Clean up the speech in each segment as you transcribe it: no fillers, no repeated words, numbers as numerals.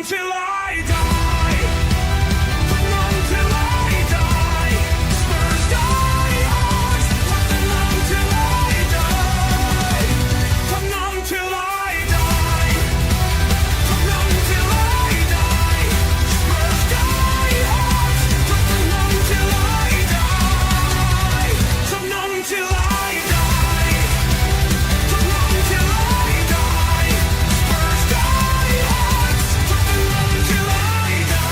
on till I die. Come on till I die. Spurs Diehards, come on till I die. Come on till I die. Come on till I die. Spurs Diehards, come on till I die. Come on till I die. Come on till I die. Spurs Diehards, come on till I die.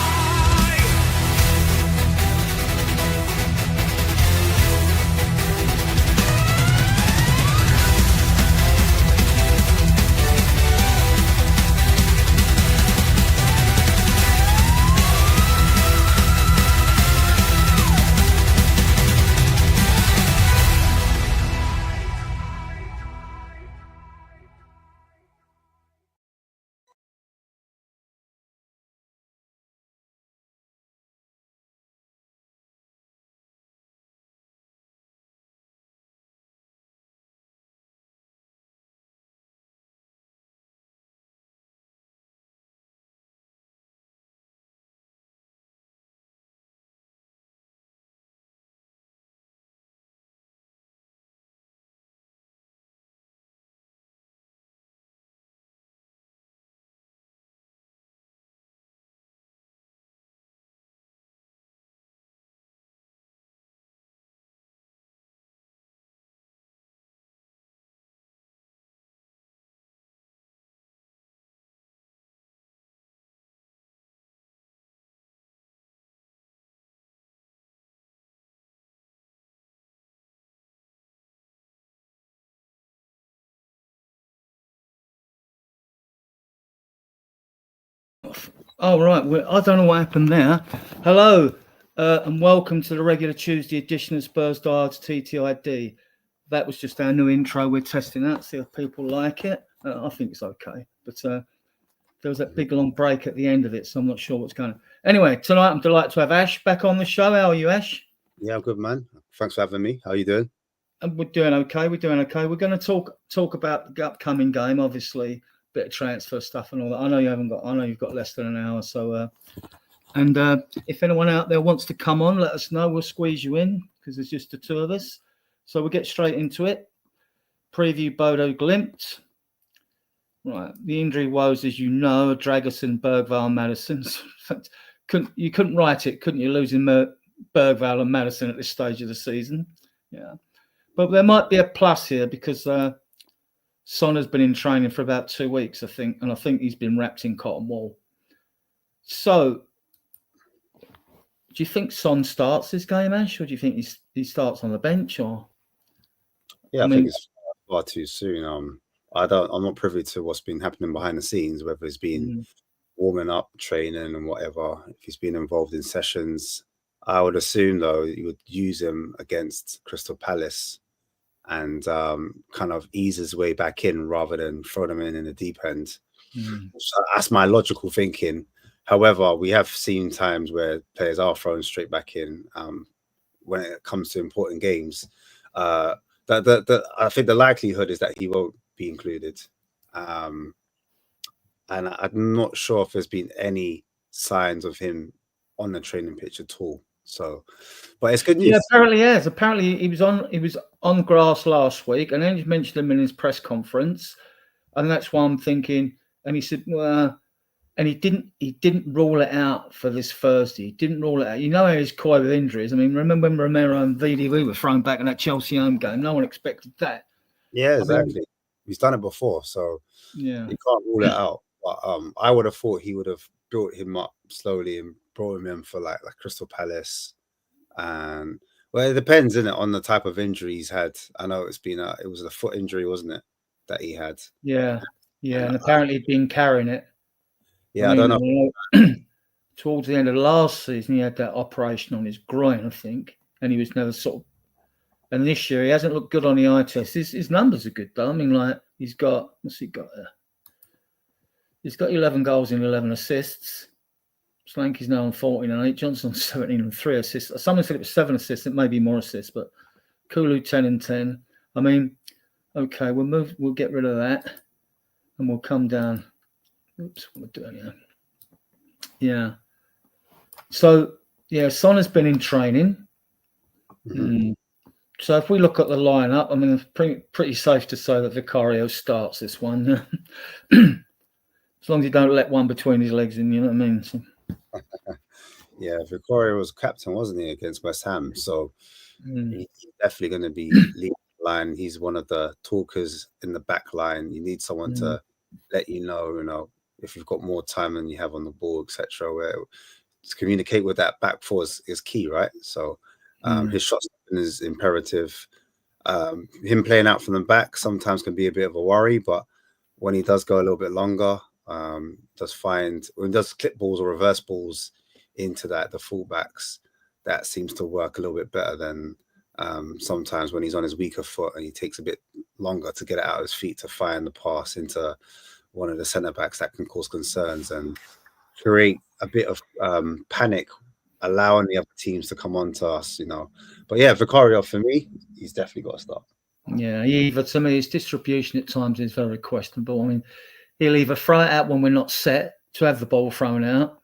Oh, right. Well, I don't know what happened there. Hello, and welcome to the regular Tuesday edition of Spurs Diehards TTID. That was just our new intro. We're testing out, see if people like it. I think it's okay. But there was that big long break at the end of it, so I'm not sure what's going on. Anyway, tonight I'm delighted to have Ash back on the show. How are you, Ash? Yeah, I'm good, man. Thanks for having me. How are you doing? And we're doing okay. We're going to talk about the upcoming game, obviously. Bit of transfer stuff and all that. I know you've got less than an hour. So, if anyone out there wants to come on, let us know. We'll squeeze you in because there's just the two of us. So we'll get straight into it. Preview Bodo Glimt. Right, the injury woes, as you know, Dragerson, Bergvall, Madison. You couldn't write it, couldn't you? Losing Bergvall and Madison at this stage of the season. Yeah, but there might be a plus here because. Son has been in training for about 2 weeks, I think, and I think he's been wrapped in cotton wool. So, do you think Son starts this game, Ash, or do you think he starts on the bench? Or yeah, I think it's far too soon. I'm not privy to what's been happening behind the scenes, whether it's been warming up, training, and whatever. If he's been involved in sessions, I would assume though you would use him against Crystal Palace. And kind of ease his way back in rather than throw them in the deep end. So that's my logical thinking. However, we have seen times where players are thrown straight back in when it comes to important games. I think the likelihood is that he won't be included. And I'm not sure if there's been any signs of him on the training pitch at all. So, but it's good news. Yeah, apparently he has. Apparently he was on grass last week, and then he mentioned him in his press conference, and that's why I'm thinking. And he said, well, and he didn't rule it out for this Thursday. He didn't rule it out. You know how he's coy with injuries. I mean, remember when Romero and VDV were thrown back in that Chelsea home game? No one expected that. Yeah, exactly. He's done it before, so yeah, you can't rule it out. But I would have thought he would have built him up slowly and brought him in for like Crystal Palace. And well, it depends, isn't it, on the type of injury he's had. I know it was a foot injury, wasn't it, that he had? Yeah, and apparently he'd been carrying it. Yeah, I don't know. Towards the end of last season, he had that operation on his groin, I think, and he was never sort of. And this year, he hasn't looked good on the eye test. His numbers are good, though. I mean, like what's he got there? He's got 11 goals and 11 assists. Slanky's now on 14 and 8. Johnson on 17 and 3 assists. Someone said it was 7 assists. It may be more assists, but Kulu 10 and 10. I mean, okay, we'll get rid of that, and we'll come down. Oops, what am I doing here? Yeah. So yeah, Son has been in training. Mhm. So if we look at the lineup, I mean, it's pretty safe to say that Vicario starts this one. As long as you don't let one between his legs in, you know what I mean? So, Yeah, Vicario was captain, wasn't he, against West Ham? So mm, he's definitely going to be leading the line. He's one of the talkers in the back line. You need someone mm, to let you know, if you've got more time than you have on the ball, etc. Where to communicate with that back four is key, right? So his shot stopping is imperative. Him playing out from the back sometimes can be a bit of a worry, but when he does go a little bit longer, when he does clip balls or reverse balls into the fullbacks, that seems to work a little bit better than sometimes when he's on his weaker foot and he takes a bit longer to get it out of his feet to find the pass into one of the centre backs. That can cause concerns and create a bit of panic, allowing the other teams to come on to us. But yeah, Vicario for me, he's definitely got to start. yeah, to me, his distribution at times is very questionable. I mean, he'll either throw it out when we're not set to have the ball thrown out,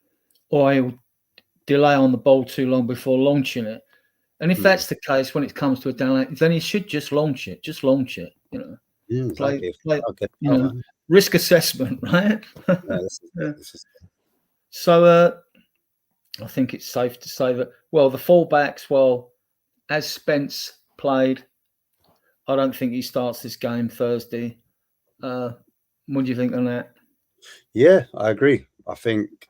or he'll delay on the ball too long before launching it. And if that's the case, when it comes to a down, then he should just launch it. Play, Exactly. play, I'll get it out, man. risk assessment, right? Yeah, this is So I think it's safe to say that, well, the fullbacks, as Spence played, I don't think he starts this game Thursday. What do you think on that? Yeah, I agree. I think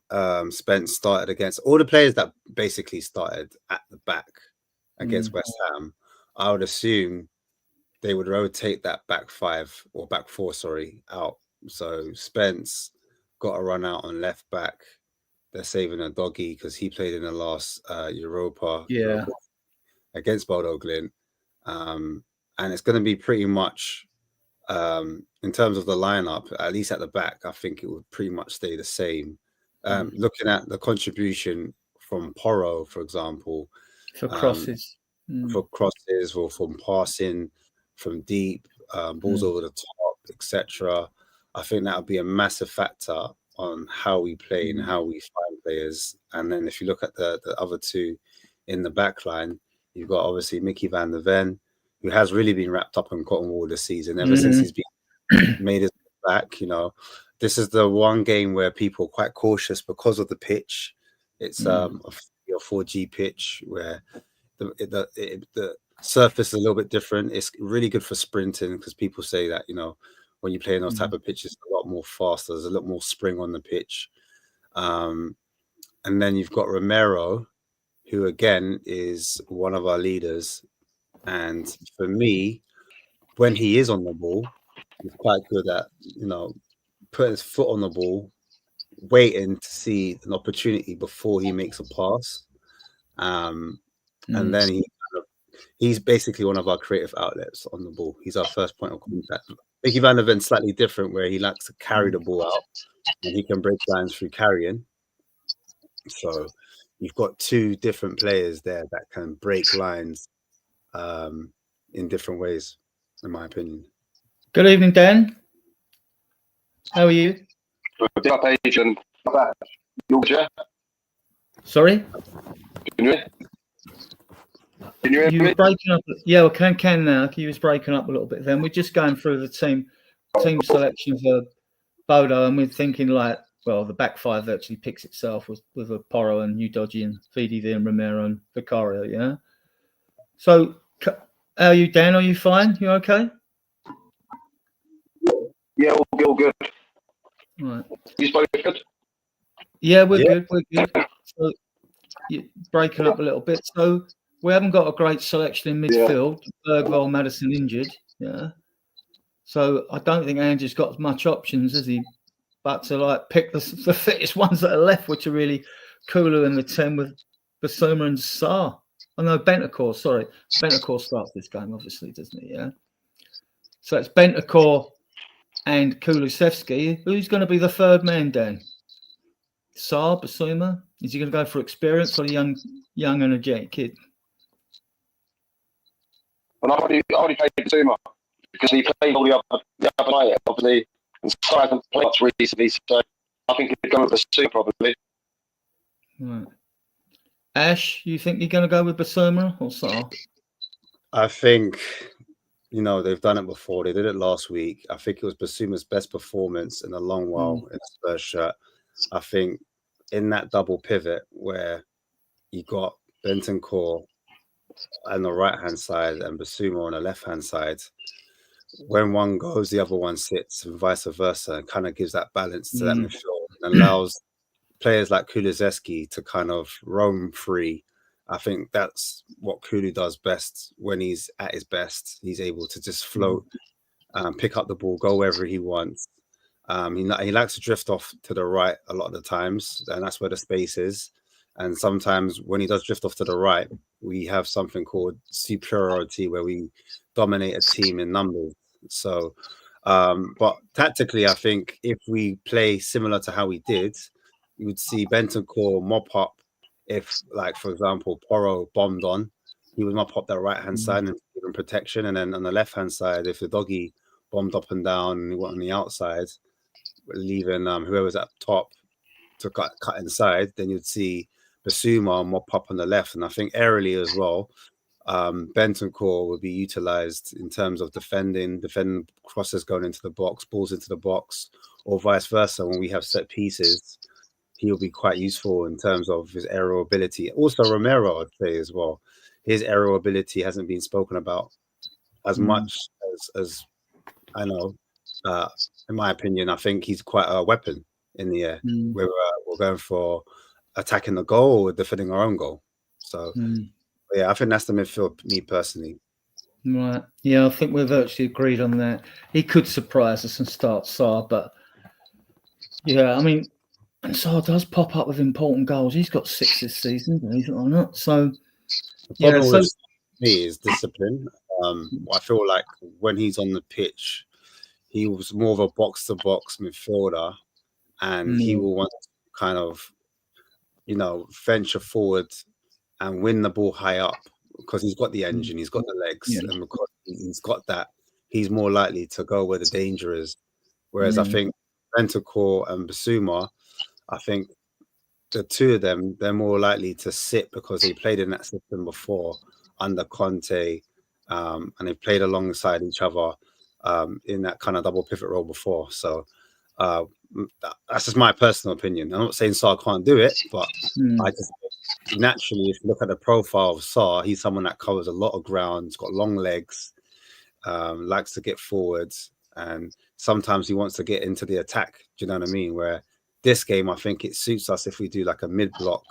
Spence started against all the players that basically started at the back against West Ham. I would assume they would rotate that back five or back four, out. So Spence got a run out on left back. They're saving a doggy because he played in the last Europa against Bodo Glimt. And it's going to be pretty much in terms of the lineup, at least at the back, I think it would pretty much stay the same. Looking at the contribution from Porro, for example, For crosses. or from passing from deep, balls over the top, etc. I think that would be a massive factor on how we play and how we find players. And then if you look at the other two in the back line, you've got obviously Mickey van der Ven, who has really been wrapped up in cotton wool this season ever since he's been made his back. This is the one game where people are quite cautious because of the pitch. It's a 3 or 4G pitch where the surface is a little bit different. It's really good for sprinting because people say that when you play in those type of pitches, a lot more faster. There's a lot more spring on the pitch. And then you've got Romero, who again is one of our leaders. And for me, when he is on the ball, he's quite good at putting his foot on the ball, waiting to see an opportunity before he makes a pass. And then he's basically one of our creative outlets on the ball. He's our first point of contact. Mickey van der Ven's slightly different, where he likes to carry the ball out and he can break lines through carrying. So you've got two different players there that can break lines in different ways, in my opinion. Good evening, Dan. How are you? Sorry? Can you hear You me? were breaking up. Yeah, well, can now. You was breaking up a little bit then. We're just going through the team selection for Bodo, and we're thinking the back five actually picks itself with a Porro and Udogie and VDV and Romero and Vicario, yeah? So, how are you, Dan? Are you fine? You okay? Yeah, all good. Right. You both good? Yeah, we're good. We're good. So, you're breaking up a little bit. So, we haven't got a great selection in midfield. Bergvall, Madison injured, yeah? So, I don't think Andrew's got much options, has he? But to pick the fittest ones that are left, which are really Kulu in the 10 with Basuma and Sarr. Oh no, Bentancur, sorry. Bentancur starts this game, obviously, doesn't he? Yeah. So it's Bentancur and Kulusevski. Who's going to be the third man, Dan? Sarr, Basuma? Is he going to go for experience or a young energetic kid? And I already played Basuma because he played all the other night, obviously, and Sarr hasn't played much recently, so I think he'd go with Basuma probably. Right. Ash, you think you're going to go with Basuma or Sarr? I think, they've done it before. They did it last week. I think it was Basuma's best performance in a long while in the Spurs shirt. I think in that double pivot where you got Bentancur on the right-hand side and Basuma on the left-hand side, when one goes, the other one sits, and vice versa, and kind of gives that balance to that midfield and allows players like Kulusevski to kind of roam free. I think that's what Kulu does best when he's at his best. He's able to just float, pick up the ball, go wherever he wants. He likes to drift off to the right a lot of the times, and that's where the space is. And sometimes when he does drift off to the right, we have something called superiority where we dominate a team in numbers. So, but tactically, I think if we play similar to how we did, you would see Bentancur mop up. If, like, for example, Porro bombed on, he would mop up that right-hand side and give him protection. And then on the left-hand side, if the doggy bombed up and down and he went on the outside, leaving whoever's at top to cut inside, then you'd see Basuma mop up on the left. And I think aerially as well, Bentancur would be utilized in terms of defending crosses going into the box, balls into the box, or vice versa. When we have set pieces, he'll be quite useful in terms of his aerial ability. Also, Romero, I'd say as well, his aerial ability hasn't been spoken about as much as I know. In my opinion, I think he's quite a weapon in the air. We're going for attacking the goal or defending our own goal. So, yeah, I think that's the midfield, me personally. Right. Yeah, I think we're virtually agreed on that. He could surprise us and start Sarr, but yeah, I mean, and Sarr does pop up with important goals. He's got 6 this season, believe it or not. So, the problem with me is discipline. I feel like when he's on the pitch, he was more of a box-to-box midfielder, and he will want to kind of, venture forward and win the ball high up because he's got the engine, he's got the legs, and because he's got that, he's more likely to go where the danger is. Whereas I think Bentancur and Basuma, I think the two of them, they're more likely to sit because they played in that system before under Conte, and they played alongside each other in that kind of double pivot role before. So that's just my personal opinion. I'm not saying Sarr can't do it, but I just naturally, if you look at the profile of Sarr, he's someone that covers a lot of ground, he's got long legs, likes to get forwards, and sometimes he wants to get into the attack. Do you know what I mean? Where this game, I think it suits us if we do like a mid block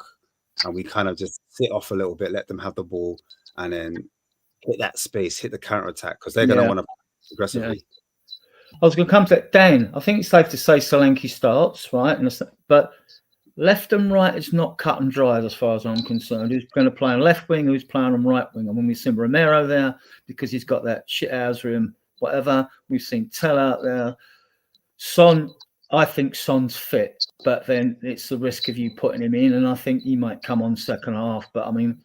and we kind of just sit off a little bit, let them have the ball, and then hit that space, hit the counter attack, because they're going to want to aggressively. I was going to come to that. Dan, I think it's safe to say Solanke starts, right? But left and right is not cut and dried as far as I'm concerned. Who's going to play on left wing, who's playing on right wing? And when we've seen Romero there, because he's got that shit Ausrium, whatever. We've seen Tell out there. Son, I think Son's fit, but then it's the risk of you putting him in, and I think he might come on second half. But I mean,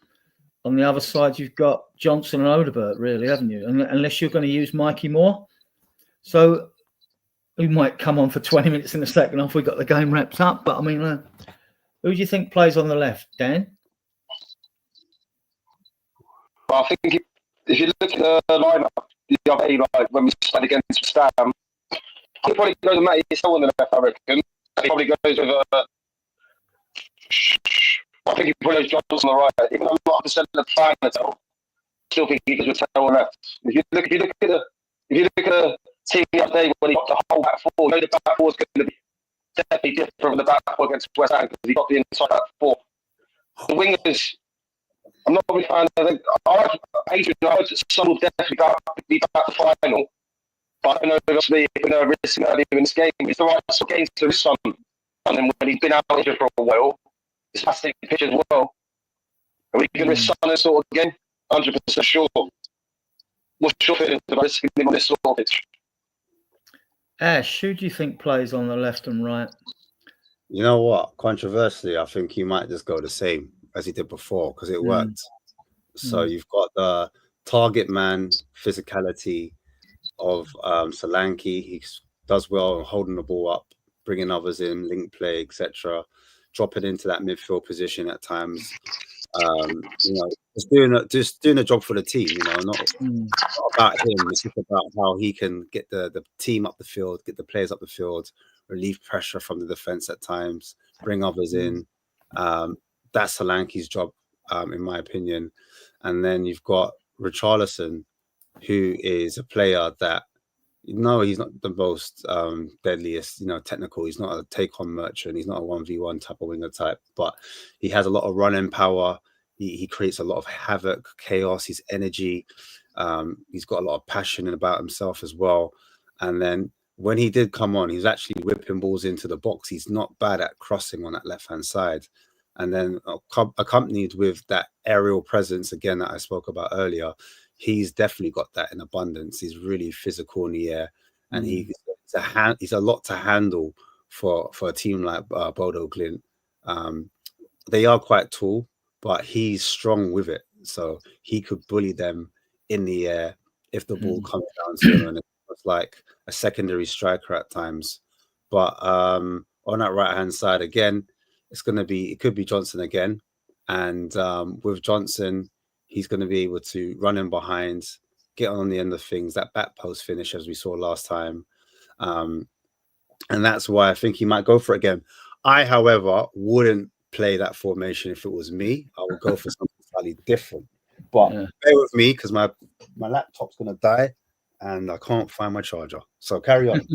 on the other side, you've got Johnson and Odebert, really, haven't you? Unless you're going to use Mikey Moore. So he might come on for 20 minutes in the second half. We got the game wrapped up. But I mean, who do you think plays on the left, Dan? Well, I think if you look at the lineup the other day, like when we played against Stam, he probably goes with Matty still on the left, I reckon. He probably goes with I think he probably goes Johnson on the right. Even though I'm not 100% the plan at all, I still think he goes with Tell on the left. If you look at the team the other day when he got the whole back four, you know the back four is going to be definitely different from the back four against West Ham because he got the inside back four. The wingers, I'm not really fan. I think Adrian, I hope that Son will definitely be back to the final. But I don't know, obviously, if we're going to risk early in this game, it's the right sort of game to risk Son. And then when he's been out injured for a while, it's has to take the pitch as well. Are we going to risk Son this sort of game? 100% sure. What's your feeling about risking him on this sort of pitch? Ash, who do you think plays on the left and right? You know what? Controversially, I think he might just go the same as he did before because it worked. So you've got the target man physicality of Solanke. He does well holding the ball up, bringing others in, link play, etc. dropping into that midfield position at times. Just doing a job for the team. Not about him. It's just about how he can get the team up the field, get the players up the field, relieve pressure from the defense at times, bring others in. That's Solanke's job, in my opinion. And then you've got Richarlison, who is a player that, no, he's not the most deadliest, technical. He's not a take-on merchant. He's not a 1v1 type of winger type, but he has a lot of running power. He creates a lot of havoc, chaos, his energy. He's got a lot of passion about himself as well. And then when he did come on, he's actually whipping balls into the box. He's not bad at crossing on that left-hand side. And then accompanied with that aerial presence, again, that I spoke about earlier, he's definitely got that in abundance. He's really physical in the air, and he's a lot to handle for a team like Bodo Glimt. They are quite tall, but he's strong with it, so he could bully them in the air if the ball comes down to him, and it's like a secondary striker at times. But on that right hand side again, it could be Johnson again, and with Johnson, he's going to be able to run in behind, get on the end of things, that back post finish as we saw last time. And that's why I think he might go for it again. I, however, wouldn't play that formation if it was me. I would go for something slightly different. But bear with me because my laptop's going to die and I can't find my charger. So carry on.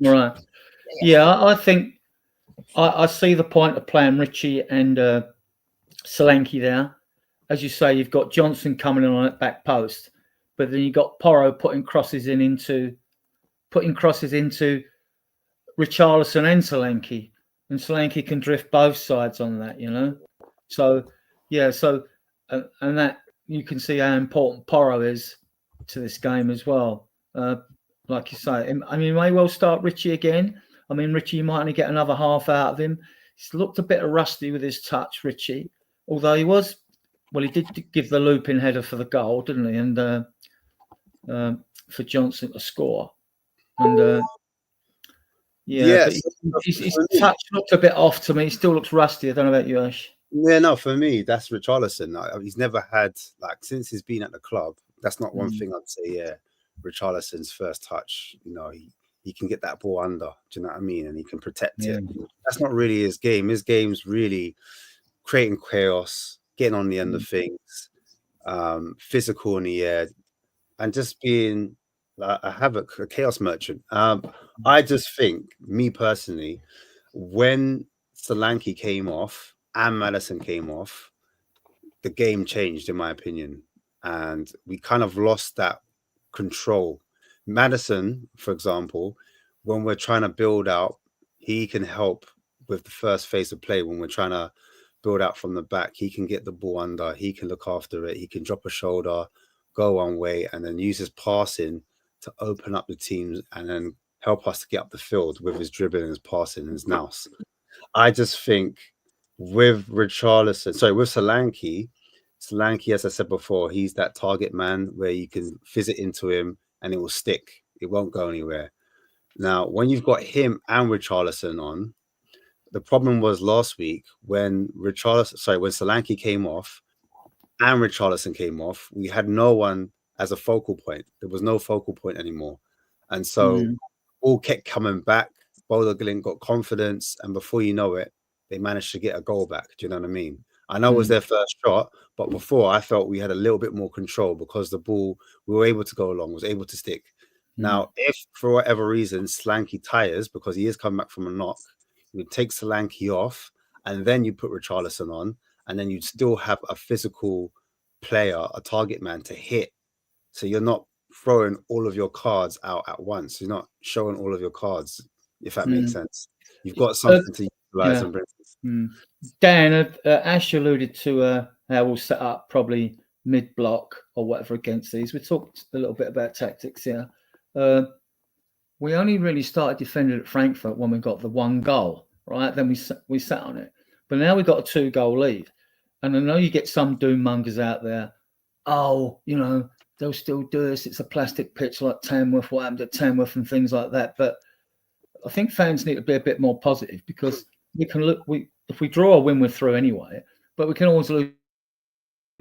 Right. Yeah, I think I see the point of playing Richie and Solanke there. As you say, you've got Johnson coming in on that back post, but then you've got Porro putting crosses into Richarlison and Solanke, and Solanke can drift both sides on that, So, and that you can see how important Porro is to this game as well. Like you say, I mean, may well start Richie again. I mean, Richie, you might only get another half out of him. He's looked a bit rusty with his touch, Richie, although he did give the looping header for the goal, didn't he? And for Johnson to score. And but his touch looked a bit off to me. He still looks rusty. I don't know about you, Ash. Yeah, no, for me, that's Richarlison. He's never had, since he's been at the club, that's not one thing I'd say, Richarlison's first touch, he can get that ball under, do you know what I mean? And he can protect it. That's not really his game. His game's really creating chaos, getting on the end of things, physical in the air, and just being a chaos merchant. I just think, me personally, when Solanke came off and Maddison came off, the game changed, in my opinion, and we kind of lost that control. Maddison, for example, when we're trying to build out, he can help with the first phase of play. When we're trying to build out from the back, he can get the ball under, he can look after it, he can drop a shoulder, go one way, and then use his passing to open up the teams and then help us to get up the field with his dribbling, his passing, and his nous. I just think with Solanke, as I said before, he's that target man where you can fizz it into him and it will stick. It won't go anywhere. Now, when you've got him and Richarlison on, the problem was last week when Solanke came off and Richarlison came off, we had no one as a focal point. There was no focal point anymore. And so all kept coming back. Bodo Glimt got confidence, and before you know it, they managed to get a goal back. Do you know what I mean? I know it was their first shot, but before I felt we had a little bit more control because the ball, we were able to go along, was able to stick. Now, if for whatever reason Solanke tires because he is coming back from a knock, you take Solanke off and then you put Richarlison on, and then you'd still have a physical player, a target man to hit. So you're not throwing all of your cards out at once. You're not showing all of your cards, if that makes sense. You've got something to utilize and bring. Dan, Ash alluded to how we'll set up probably mid-block or whatever against these. We talked a little bit about tactics here. We only really started defending at Frankfurt when we got the one goal, right? Then we sat on it. But now we've got a 2-goal lead. And I know you get some doom mongers out there. Oh, they'll still do this. It's a plastic pitch like Tamworth, what happened at Tamworth and things like that. But I think fans need to be a bit more positive because we can look. If we draw a win, we're through anyway. But we can always lose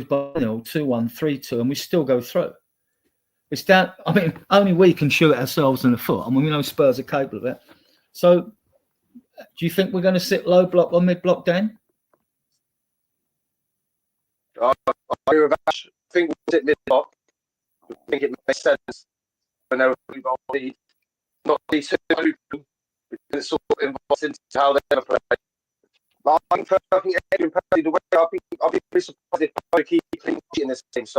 by 2-1, 3-2, and we still go through. It's down. I mean, only we can shoot ourselves in the foot. I mean, we know Spurs are capable of it. So, do you think we're going to sit low block or mid block, Dan? I agree with Ash. I think we'll sit mid block. I think it makes sense when they're a lead, not be too open, because it sort of involves into how they ever play. I think Adrian Percy, the way I'll be really surprised if they keep clean sheet in this team. So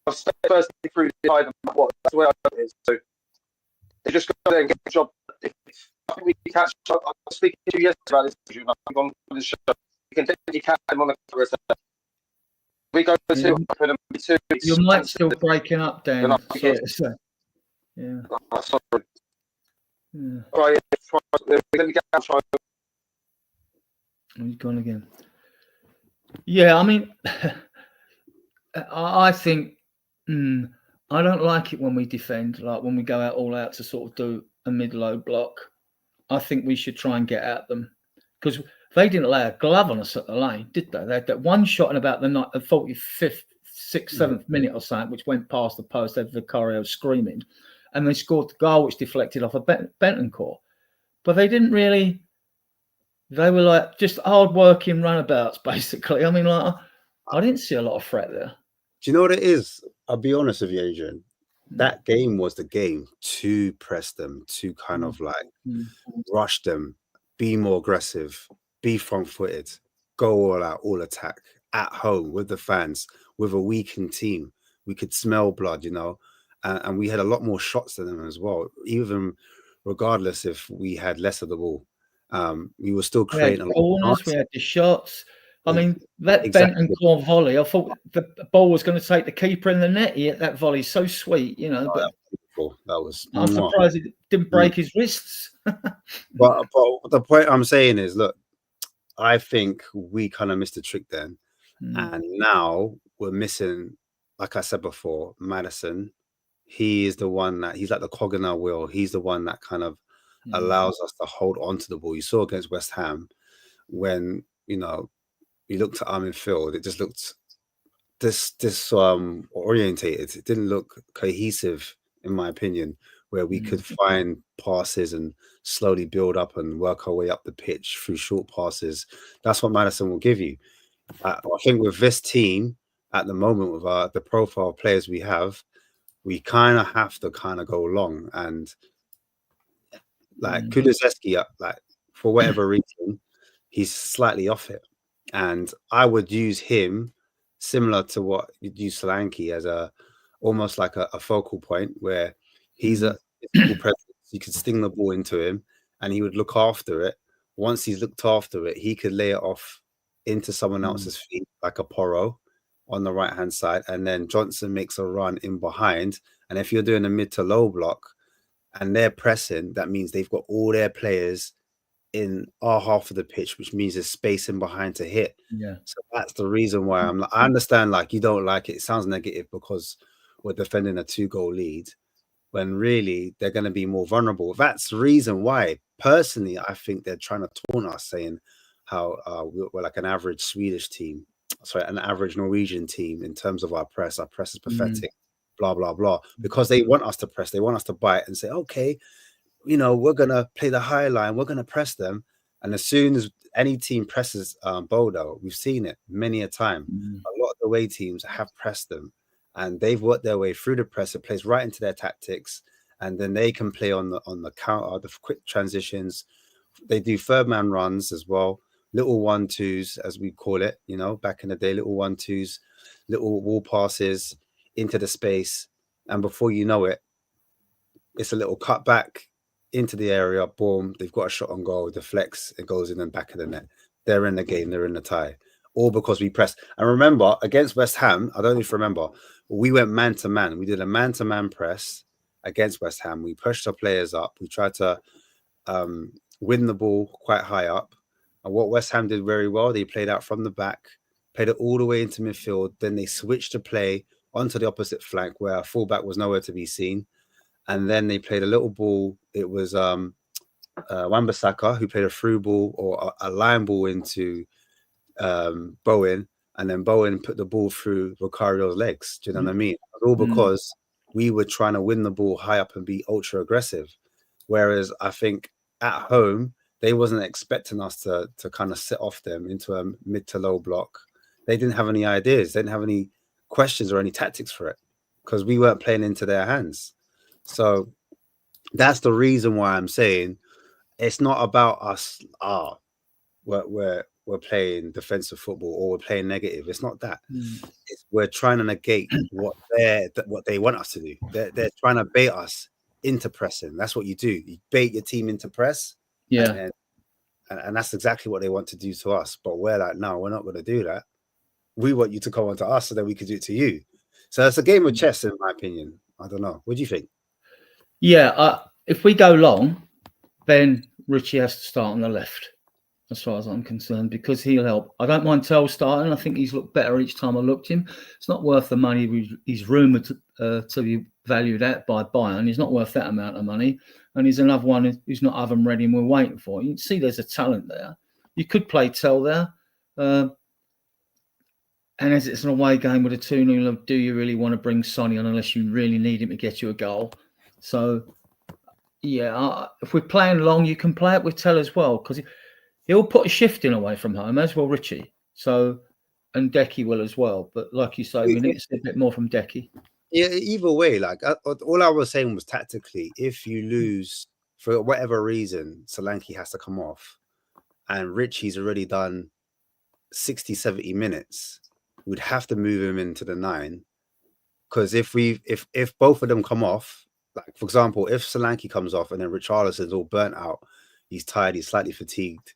I've stayed first through the side and what that's the way I look at it. So they just go there and get the job. I think we can catch. I was speaking to you yesterday about this issue. I think on the show, you can definitely catch them on the cover. We go for 2 up and 2 weeks. Your mic's still breaking up, Dan. Sorry. Yeah. Oh, sorry. Yeah. All right, let me get out. He's gone again. Yeah, I mean, I think I don't like it when we defend, like when we go out all out to sort of do a mid-low block. I think we should try and get at them because they didn't lay a glove on us at the lane, did they? They had that one shot in about the 45th, 6th, 7th minute or something, which went past the post. They had Vicario screaming, and they scored the goal, which deflected off a Bentoncourt. But they didn't really. They were like just hard-working runabouts, basically. I mean, like I didn't see a lot of threat there. Do you know what it is? I'll be honest with you, Adrian. That game was the game to press them, to kind of like rush them, be more aggressive, be front-footed, go all out, all attack, at home with the fans, with a weakened team. We could smell blood, and we had a lot more shots than them as well, even regardless if we had less of the ball. We were still creating a lot of corners, we had the shots. I mean, that Exactly. Bentoncourt volley, I thought the ball was going to take the keeper in the net. He hit that volley so sweet, but that was. I'm surprised it didn't break his wrists. but the point I'm saying is, look, I think we kind of missed a trick then. And now we're missing, like I said before, Maddison. He is the one that he's like the cog in our wheel. He's the one that kind of allows us to hold on to the ball. You saw against West Ham when you looked at Armin Field, it just looked orientated. It didn't look cohesive, in my opinion, where we could find passes and slowly build up and work our way up the pitch through short passes. That's what Maddison will give you. I think with this team at the moment, with the profile of players we have, we kind of have to kind of go long. And like Kulusevski, like for whatever reason, he's slightly off it. And I would use him similar to what you'd use Solanke as almost like a focal point where he's a physical presence. You could sting the ball into him and he would look after it. Once he's looked after it, he could lay it off into someone else's feet, like a Porro on the right-hand side. And then Johnson makes a run in behind. And if you're doing a mid to low block and they're pressing, that means they've got all their players in our half of the pitch, which means there's space in behind to hit. Yeah. So that's the reason why I understand like you don't like it. It sounds negative because we're defending a 2-goal lead when really they're going to be more vulnerable. That's the reason why, personally, I think they're trying to taunt us, saying how we're like an average Swedish team, an average Norwegian team in terms of our press. Our press is pathetic, blah, blah, blah. Because they want us to press. They want us to bite and say, okay, we're going to play the high line. We're going to press them. And as soon as any team presses Bodo, we've seen it many a time. A lot of the away teams have pressed them and they've worked their way through the press. It plays right into their tactics. And then they can play on the counter, the quick transitions. They do third man runs as well. Little 1-2s, as we call it, back in the day, little 1-2s, little wall passes into the space. And before you know it, it's a little cut back into the area, boom, they've got a shot on goal, deflects, it goes in the back of the net. They're in the game, they're in the tie. All because we pressed. And remember, against West Ham, I don't know if you remember, we went man-to-man. We did a man-to-man press against West Ham. We pushed our players up. We tried to win the ball quite high up. And what West Ham did very well, they played out from the back, played it all the way into midfield. Then they switched to play onto the opposite flank where our fullback was nowhere to be seen. And then they played a little ball. It was Wan-Bissaka, who played a through ball or a line ball into Bowen, and then Bowen put the ball through Vicario's legs. Do you know what I mean? All because we were trying to win the ball high up and be ultra aggressive. Whereas I think at home, they wasn't expecting us to kind of set off them into a mid to low block. They didn't have any ideas. They didn't have any questions or any tactics for it because we weren't playing into their hands. So that's the reason why I'm saying it's not about us. We're playing defensive football or we're playing negative. It's not that. We're trying to negate what they want us to do. They're trying to bait us into pressing. That's what you do. You bait your team into press. Yeah. And that's exactly what they want to do to us. But we're like, no, we're not going to do that. We want you to come on to us so that we can do it to you. So it's a game of chess, in my opinion. I don't know. What do you think? Yeah. If we go long, then Richie has to start on the left, as far as I'm concerned, because he'll help. I don't mind Tell starting. I think he's looked better each time I looked him. It's not worth the money he's rumoured to be valued at by Bayern. He's not worth that amount of money. And he's another one who's not oven ready and we're waiting for. You can see there's a talent there. You could play Tell there. And as it's an away game with a 2-0, do you really want to bring Sonny on unless you really need him to get you a goal? So, yeah, if we're playing long, you can play it with Tell as well, because he'll put a shift in away from home, as will Richie. So, and Decky will as well. But like you say, we need to see a bit more from Decky. Yeah, either way, like all I was saying was tactically, if you lose for whatever reason, Solanke has to come off and Richie's already done 60, 70 minutes, we'd have to move him into the 9. Because if both of them come off, like for example, if Solanke comes off and then Richarlison's all burnt out, he's tired, he's slightly fatigued,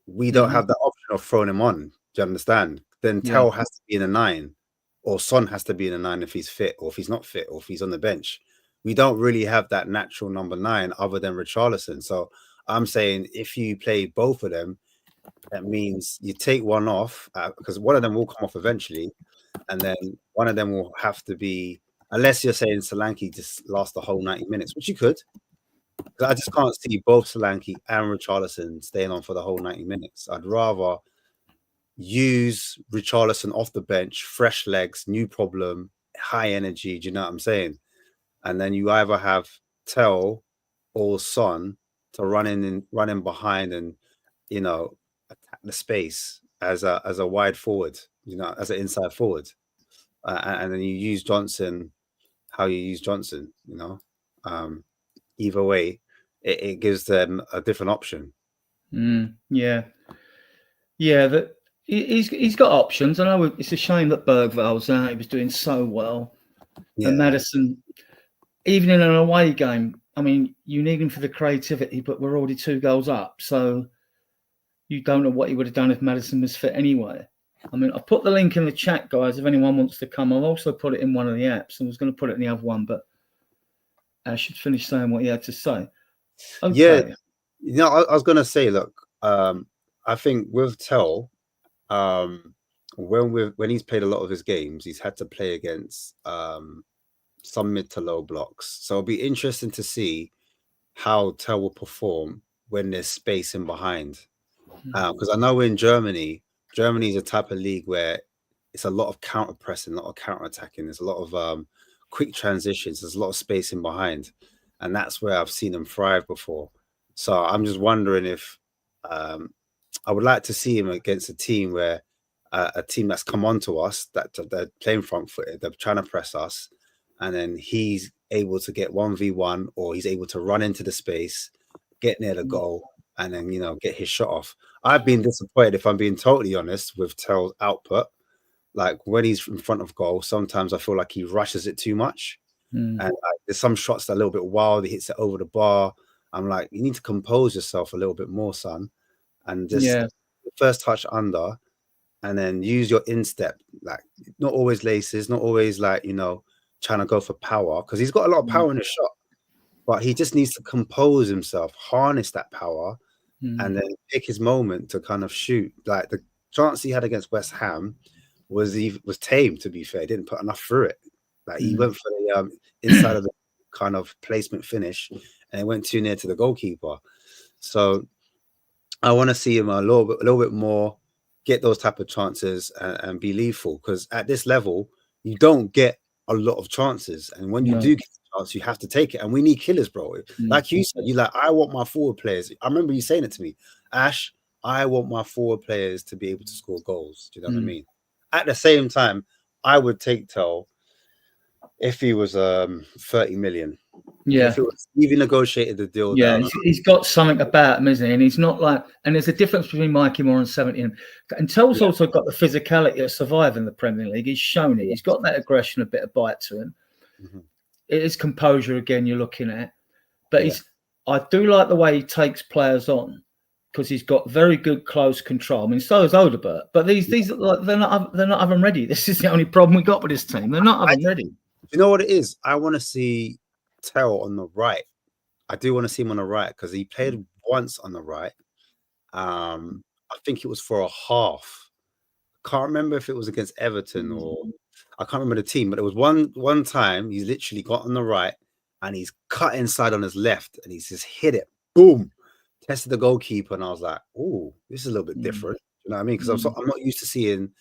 we don't have the option of throwing him on. Do you understand? Then Tell has to be in a 9. Or Son has to be in a 9 if he's fit, or if he's not fit, or if he's on the bench. We don't really have that natural number 9 other than Richarlison. So I'm saying if you play both of them, that means you take one off because one of them will come off eventually, and then one of them will have to be, unless you're saying Solanke just lasts the whole 90 minutes, which you could. I just can't see both Solanke and Richarlison staying on for the whole 90 minutes. I'd rather use Richarlison off the bench, fresh legs, new problem, high energy. Do you know what I'm saying? And then you either have Tell or Son to run in behind and attack the space as a wide forward, as an inside forward, and then you use Johnson how you use Johnson. Either way, it gives them a different option. Yeah. He's got options. I know it's a shame that Bergvall's out. He was doing so well. Yeah. And Maddison, even in an away game, I mean, you need him for the creativity, but we're already 2 goals up. So you don't know what he would have done if Maddison was fit anyway. I mean, I've put the link in the chat, guys, if anyone wants to come. I've also put it in one of the apps. I was going to put it in the other one, but I should finish saying what he had to say. Okay. Yeah. I was going to say, look, I think with Tell, when he's played a lot of his games, he's had to play against some mid to low blocks. So it'll be interesting to see how Tell will perform when there's space in behind. Because I know in Germany is a type of league where it's a lot of counter pressing, a lot of counter attacking. There's a lot of quick transitions. There's a lot of space in behind, and that's where I've seen them thrive before. So I'm just wondering if I would like to see him against a team where a team that's come on to us, that they're playing front footed, they're trying to press us, and then he's able to get 1v1, or he's able to run into the space, get near the goal, and then get his shot off. I've been disappointed, if I'm being totally honest, with Tell's output. Like when he's in front of goal, sometimes I feel like he rushes it too much, and there's some shots that are a little bit wild. He hits it over the bar. I'm like, you need to compose yourself a little bit more, son, and just first touch under, and then use your instep. Like not always laces, not always like trying to go for power, because he's got a lot of power in his shot, but he just needs to compose himself, harness that power, and then pick his moment to kind of shoot. Like the chance he had against West Ham was tame, to be fair. He didn't put enough through it. Like he went for the inside of the kind of placement finish, and it went too near to the goalkeeper. So I want to see him a little bit more, get those type of chances and be lethal, because at this level you don't get a lot of chances, and when you do get a chance, you have to take it. And we need killers, bro. Like you said, you like, I want my forward players. I remember you saying it to me, Ash. I want my forward players to be able to score goals. Do you know what I mean? At the same time, I would take Tell if he was 30 million. Yeah. If it was even negotiated the deal Yeah, down. he's got something about him, isn't he? And he's not like, and there's a difference between Mikey Moore and 70. And Tell's also got the physicality of surviving the Premier League. He's shown it. He's got that aggression, a bit of bite to him. It is composure again you're looking at. But I do like the way he takes players on, because he's got very good close control. I mean, so is Odebert. But these like, they're not oven ready. This is the only problem we got with this team. They're not oven ready. You know what it is? I want to see Tell on the right. I do want to see him on the right, because he played once on the right. I think it was for a half. Can't remember if it was against Everton or I can't remember the team, but it was one time he's literally got on the right and he's cut inside on his left and he's just hit it. Boom. Tested the goalkeeper, and I was like, oh, this is a little bit different. You know what I mean? Because I'm not used to seeing,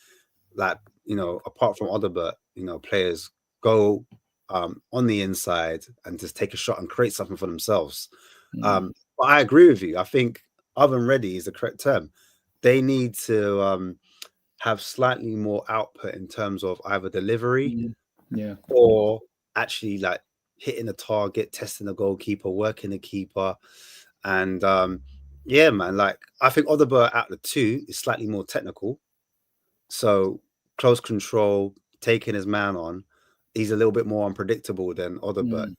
like, you know, apart from Odebert, you know, players go on the inside and just take a shot and create something for themselves. But I agree with you. I think oven ready is the correct term. They need to have slightly more output in terms of either delivery or actually like hitting a target, testing the goalkeeper, working the keeper. And yeah, man, like I think Odebert out of the two is slightly more technical. So close control, taking his man on, he's a little bit more unpredictable than Odebert.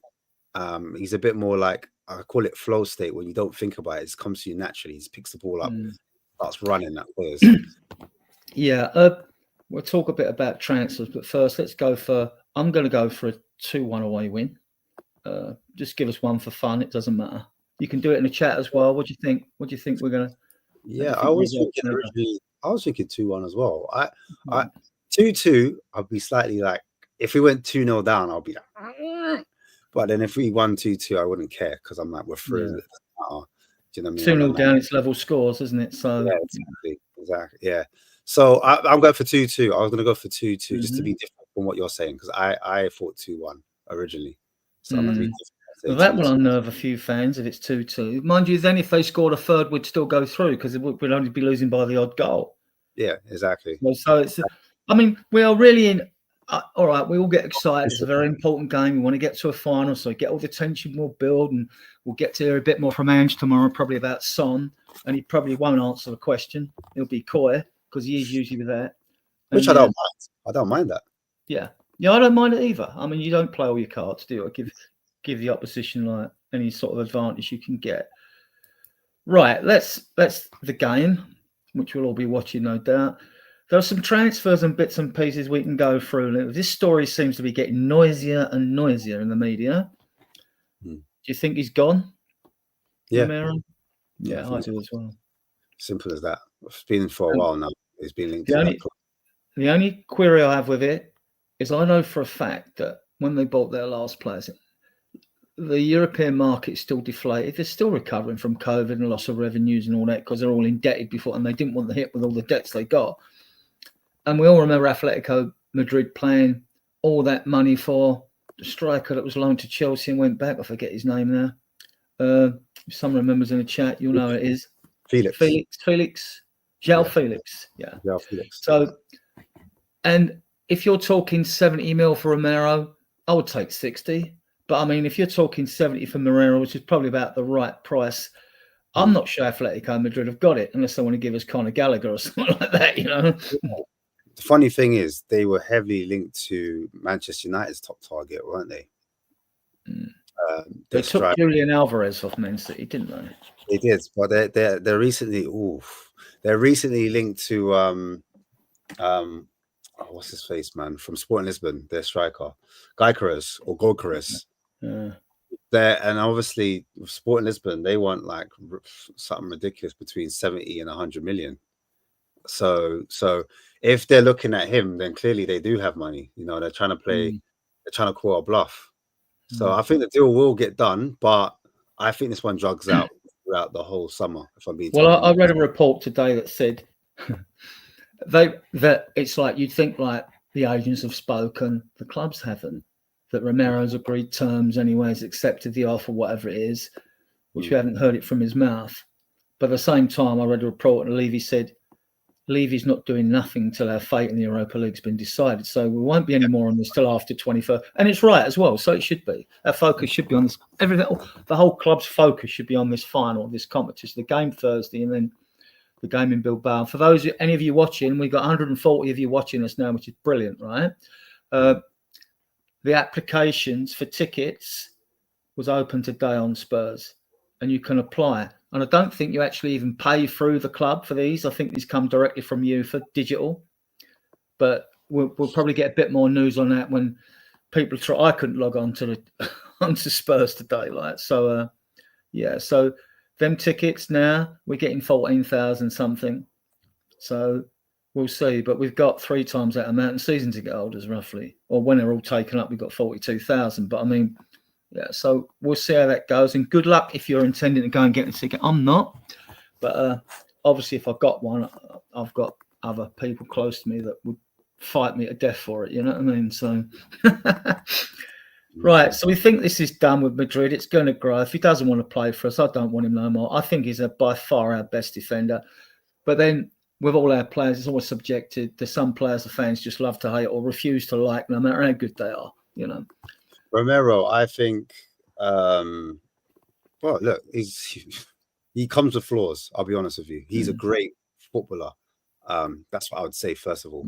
He's a bit more like, I call it flow state, when you don't think about it, it comes to you naturally. He just picks the ball up, starts running that players. We'll talk a bit about transfers, but first I'm going to go for a 2-1 away win. Just give us one for fun. It doesn't matter. You can do it in the chat as well. What do you think? What do you think we're going to? Yeah, I was thinking 2-1 as well. I 2-2, I'd be slightly like, if we went 2-0 down, I'll be like, but then if we won 2-2, I wouldn't care, because I'm like, we're through. Do you know what I mean? 2-0 down, it's level scores, isn't it? So yeah, exactly. Yeah. So I'm going for 2-2. I was going to go for 2-2 just to be different from what you're saying, because I thought 2-1 originally. So I'm going to be different. Well, that will unnerve a few fans if it's 2-2. Mind you, then if they scored a third, we'd still go through, because we'd only be losing by the odd goal. Yeah, exactly. So it's, I mean, we are really in. All right, we all get excited. It's a very important game. We want to get to a final, so get all the tension will build, and we'll get to hear a bit more from Ange tomorrow, probably about Son, and he probably won't answer the question. He'll be coy, because he is usually with that. Which I don't mind. I don't mind that. Yeah, I don't mind it either. I mean, you don't play all your cards, do you? Give the opposition like any sort of advantage you can get. Right, let's the game, which we'll all be watching, no doubt. There are some transfers and bits and pieces we can go through. This story seems to be getting noisier and noisier in the media. Do you think he's gone? Yeah. Yeah, I do as well. Simple as that. It's been for a while now. It's been linked the only query I have with it is I know for a fact that when they bought their last players, the European market's still deflated. They're still recovering from COVID and loss of revenues and all that, because they're all indebted before, and they didn't want the hit with all the debts they got. And we all remember Atletico Madrid paying all that money for the striker that was loaned to Chelsea and went back. I forget his name now. If someone remembers in the chat, you'll know who it is. Felix. João Felix. Yeah. João Felix. So, and if you're talking 70 mil for Romero, I would take 60. But I mean, if you're talking 70 for Moreira, which is probably about the right price, I'm not sure Atletico Madrid have got it, unless they want to give us Conor Gallagher or something like that, you know. The funny thing is, they were heavily linked to Manchester United's top target, weren't they? They took Julian Alvarez off Man City, didn't they? They did, but they're recently linked to what's his face, man, from Sporting Lisbon, their striker, Gyökeres or Gyökeres. There, and obviously with Sporting Lisbon, they want like something ridiculous between 70 and 100 million. So if they're looking at him, then clearly they do have money. You know, they're trying to play, they're trying to call a bluff. So I think the deal will get done, but I think this one drugs out throughout the whole summer. If I'm being Well, I totally read a report today that said that it's like you'd think like the agents have spoken, the clubs haven't. That Romero's agreed terms anyway, has accepted the offer, whatever it is, which we haven't heard it from his mouth. But at the same time, I read a report and Levy said Levy's not doing nothing until our fate in the Europa League's been decided. So we won't be any more on this till after 21st. And it's right as well. So it should be. Our focus should be on this. Everything, the whole club's focus should be on this final, this competition, the game Thursday, and then the game in Bilbao. For those, any of you watching, we've got 140 of you watching us now, which is brilliant, right? The applications for tickets was open today on Spurs, and you can apply. And I don't think you actually even pay through the club for these. I think these come directly from you for digital. But we'll probably get a bit more news on that when people try. I couldn't log on to onto Spurs today, like so. Yeah, so them tickets now we're getting 14,000 something. So we'll see. But we've got 3 times that amount of season ticket holders roughly, or when they're all taken up, we've got 42,000. But I mean. Yeah, so we'll see how that goes. And good luck if you're intending to go and get the ticket. I'm not. But obviously, if I've got one, I've got other people close to me that would fight me to death for it. You know what I mean? So, right. So we think this is done with Madrid. It's going to grow. If he doesn't want to play for us, I don't want him no more. I think he's by far our best defender. But then with all our players, it's always subjective. There's some players the fans just love to hate or refuse to like, no matter how good they are, you know. Romero, I think, well, look, he comes with flaws. I'll be honest with you. He's a great footballer. That's what I would say, first of all.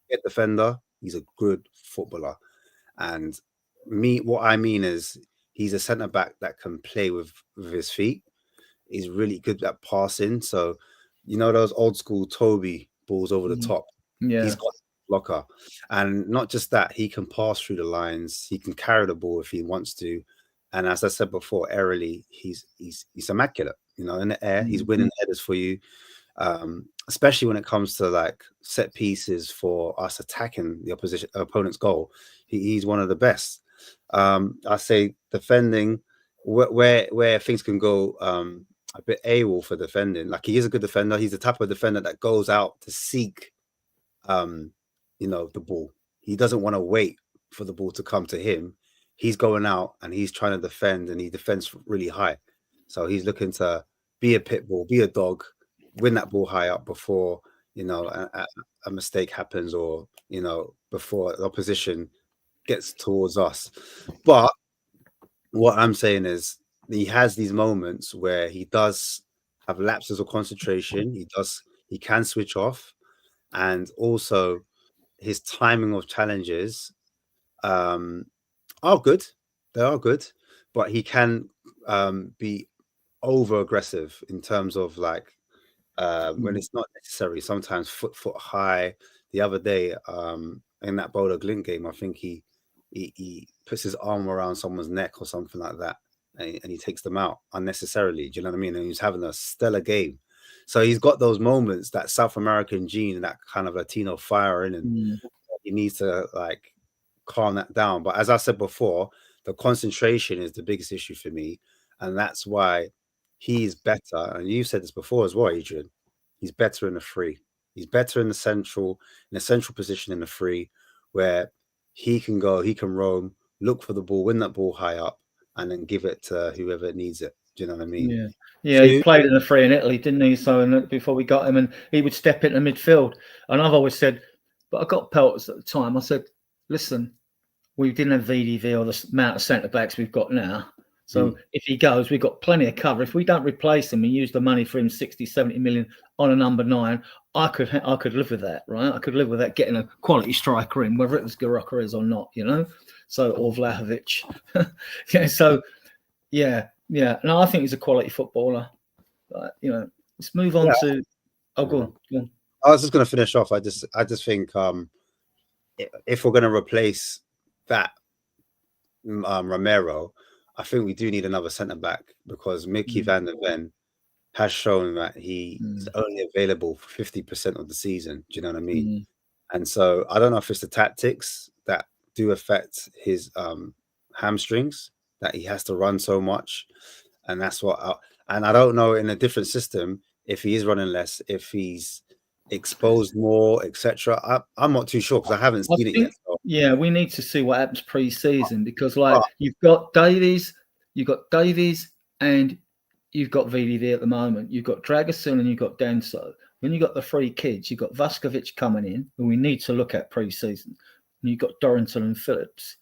Great defender, he's a good footballer. And what I mean is he's a centre-back that can play with his feet. He's really good at passing. So, you know, those old school Toby balls over the top. Yeah. He's got blocker, and not just that, he can pass through the lines, he can carry the ball if he wants to, and as I said before, aerially he's immaculate, you know, in the air. He's winning headers for you, especially when it comes to like set pieces for us attacking the opponent's goal. He's one of the best. I say defending where things can go a bit AWOL for defending. Like, he is a good defender. He's the type of defender that goes out to seek you know, the ball. He doesn't want to wait for the ball to come to him. He's going out and he's trying to defend, and he defends really high. So he's looking to be a pit bull, be a dog, win that ball high up before, you know, a mistake happens, or, you know, before the opposition gets towards us. But what I'm saying is he has these moments where he does have lapses of concentration. He can switch off, and also his timing of challenges are good. They are good, but he can be over aggressive in terms of like when it's not necessary. Sometimes foot high. The other day in that Bodo Glimt game, I think he puts his arm around someone's neck or something like that, and he takes them out unnecessarily. Do you know what I mean? And he's having a stellar game. So he's got those moments, that South American gene, that kind of Latino fire in him. He needs to like calm that down. But as I said before, the concentration is the biggest issue for me, and that's why he's better. And you said this before as well, Adrian. He's better in the free. He's better in the central position in the free, where he can go, he can roam, look for the ball, win that ball high up, and then give it to whoever needs it. Do you know what I mean? Yeah. He played in the free in Italy, didn't he? So before we got him, and he would step into midfield. And I've always said, but I got pelters at the time. I said, listen, we didn't have VDV or the amount of centre backs we've got now. So if he goes, we've got plenty of cover. If we don't replace him and use the money for him, 60, 70 million on a number 9, I could live with that, right? I could live with that, getting a quality striker in, whether it was Garoka or not, you know? So, or Vlahovic. Yeah, so, yeah. No, I think he's a quality footballer. But, you know, let's move on to... Oh, go on. I was just going to finish off. I just think if we're going to replace that Romero, I think we do need another centre back, because Mickey van der Ven has shown that he is only available for 50% of the season. Do you know what I mean? And so I don't know if it's the tactics that do affect his hamstrings, that he has to run so much. and that's what. And I don't know in a different system if he is running less, if he's exposed more, etc. I'm not too sure because I haven't I seen it think, yet. So. yeah, we need to see what happens pre-season because, like, But you've got Davies, and you've got VDV at the moment. You've got Dragosin and you've got Danso. Then you've got the three kids. You've got Vuskovic coming in, who we need to look at pre-season. And you've got Dorrington and Phillips.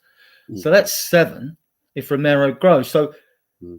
So that's 7 if Romero grows. So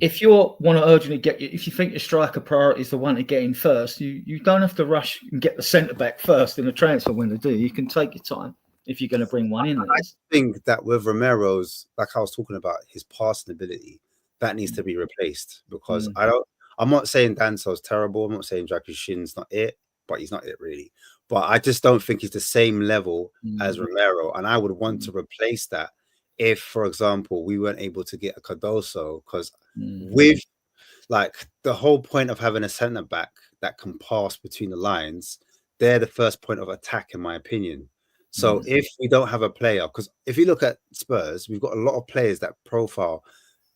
if you want to urgently if you think your striker priority is the one to get in first, you don't have to rush and get the centre back first in the transfer window, do you? You can take your time if you're going to bring one in. I think that with Romero's, like I was talking about, his passing ability, that needs to be replaced because I'm not saying Danso's terrible. I'm not saying Drakushin's not it, but he's not it really. But I just don't think he's the same level as Romero. And I would want to replace that if, for example, we weren't able to get a Cardoso, because with like the whole point of having a centre back that can pass between the lines, they're the first point of attack, in my opinion. So if we don't have a player, because if you look at Spurs, we've got a lot of players that profile,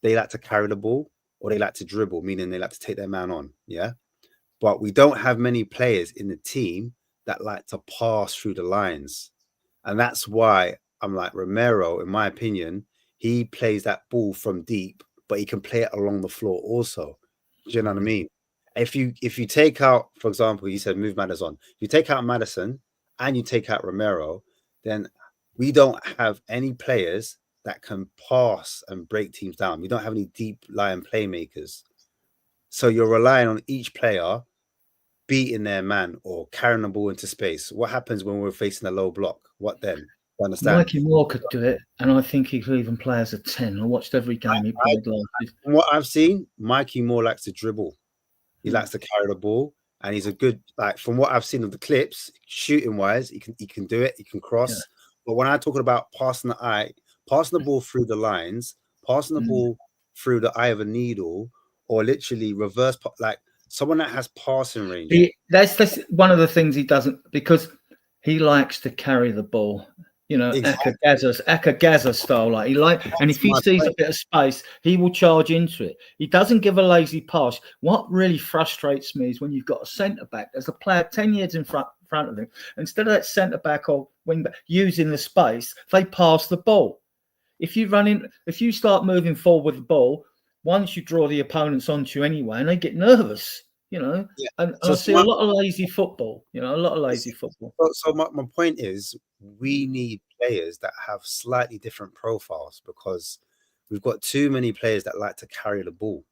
they like to carry the ball or they like to dribble, meaning they like to take their man on. Yeah. But we don't have many players in the team that like to pass through the lines. And that's why I'm like Romero, in my opinion, he plays that ball from deep, but he can play it along the floor also. Do you know what I mean? If you take out, for example, you said move Madison. If you take out Madison and you take out Romero, then we don't have any players that can pass and break teams down. We don't have any deep lying playmakers. So you're relying on each player beating their man or carrying the ball into space. What happens when we're facing a low block? What then? You understand? Mikey Moore could do it, and I think he could even play as a 10. I watched every game he played last year. From what I've seen, Mikey Moore likes to dribble. He likes to carry the ball, and he's a good, like, from what I've seen of the clips, shooting wise, he can do it. He can cross. Yeah. But when I'm talking about passing the ball through the lines, passing the ball through the eye of a needle, or literally reverse, like someone that has passing range. That's one of the things he doesn't, because he likes to carry the ball. You know, exactly. Akagaza style, and if he sees a bit of space, he will charge into it. He doesn't give a lazy pass. What really frustrates me is when you've got a centre back, there's a player 10 yards in front of him. Instead of that centre back or wing back using the space, they pass the ball. If you start moving forward with the ball, once you draw the opponents onto you anyway, and they get nervous. You know, and I see a lot of lazy football. So my point is, we need players that have slightly different profiles because we've got too many players that like to carry the ball.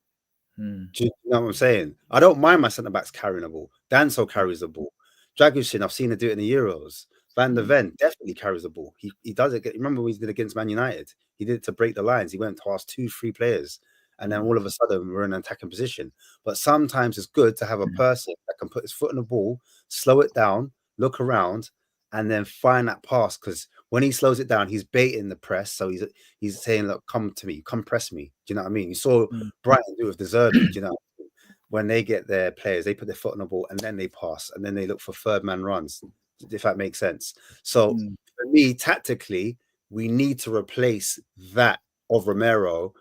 Do you know what I'm saying? I don't mind my centre backs carrying the ball. Danso carries the ball. Dragusin, I've seen him do it in the Euros. Van der Ven definitely carries the ball. He does it. Remember when he did it against Man United? He did it to break the lines. He went past 2-3 players. And then all of a sudden, we're in an attacking position. But sometimes it's good to have a person that can put his foot on the ball, slow it down, look around, and then find that pass. Because when he slows it down, he's baiting the press. So he's saying, look, come to me, come press me. Do you know what I mean? You saw Brighton do it with De Zerbi, do you know? When they get their players, they put their foot on the ball and then they pass. And then they look for third man runs, if that makes sense. So for me, tactically, we need to replace that of Romero.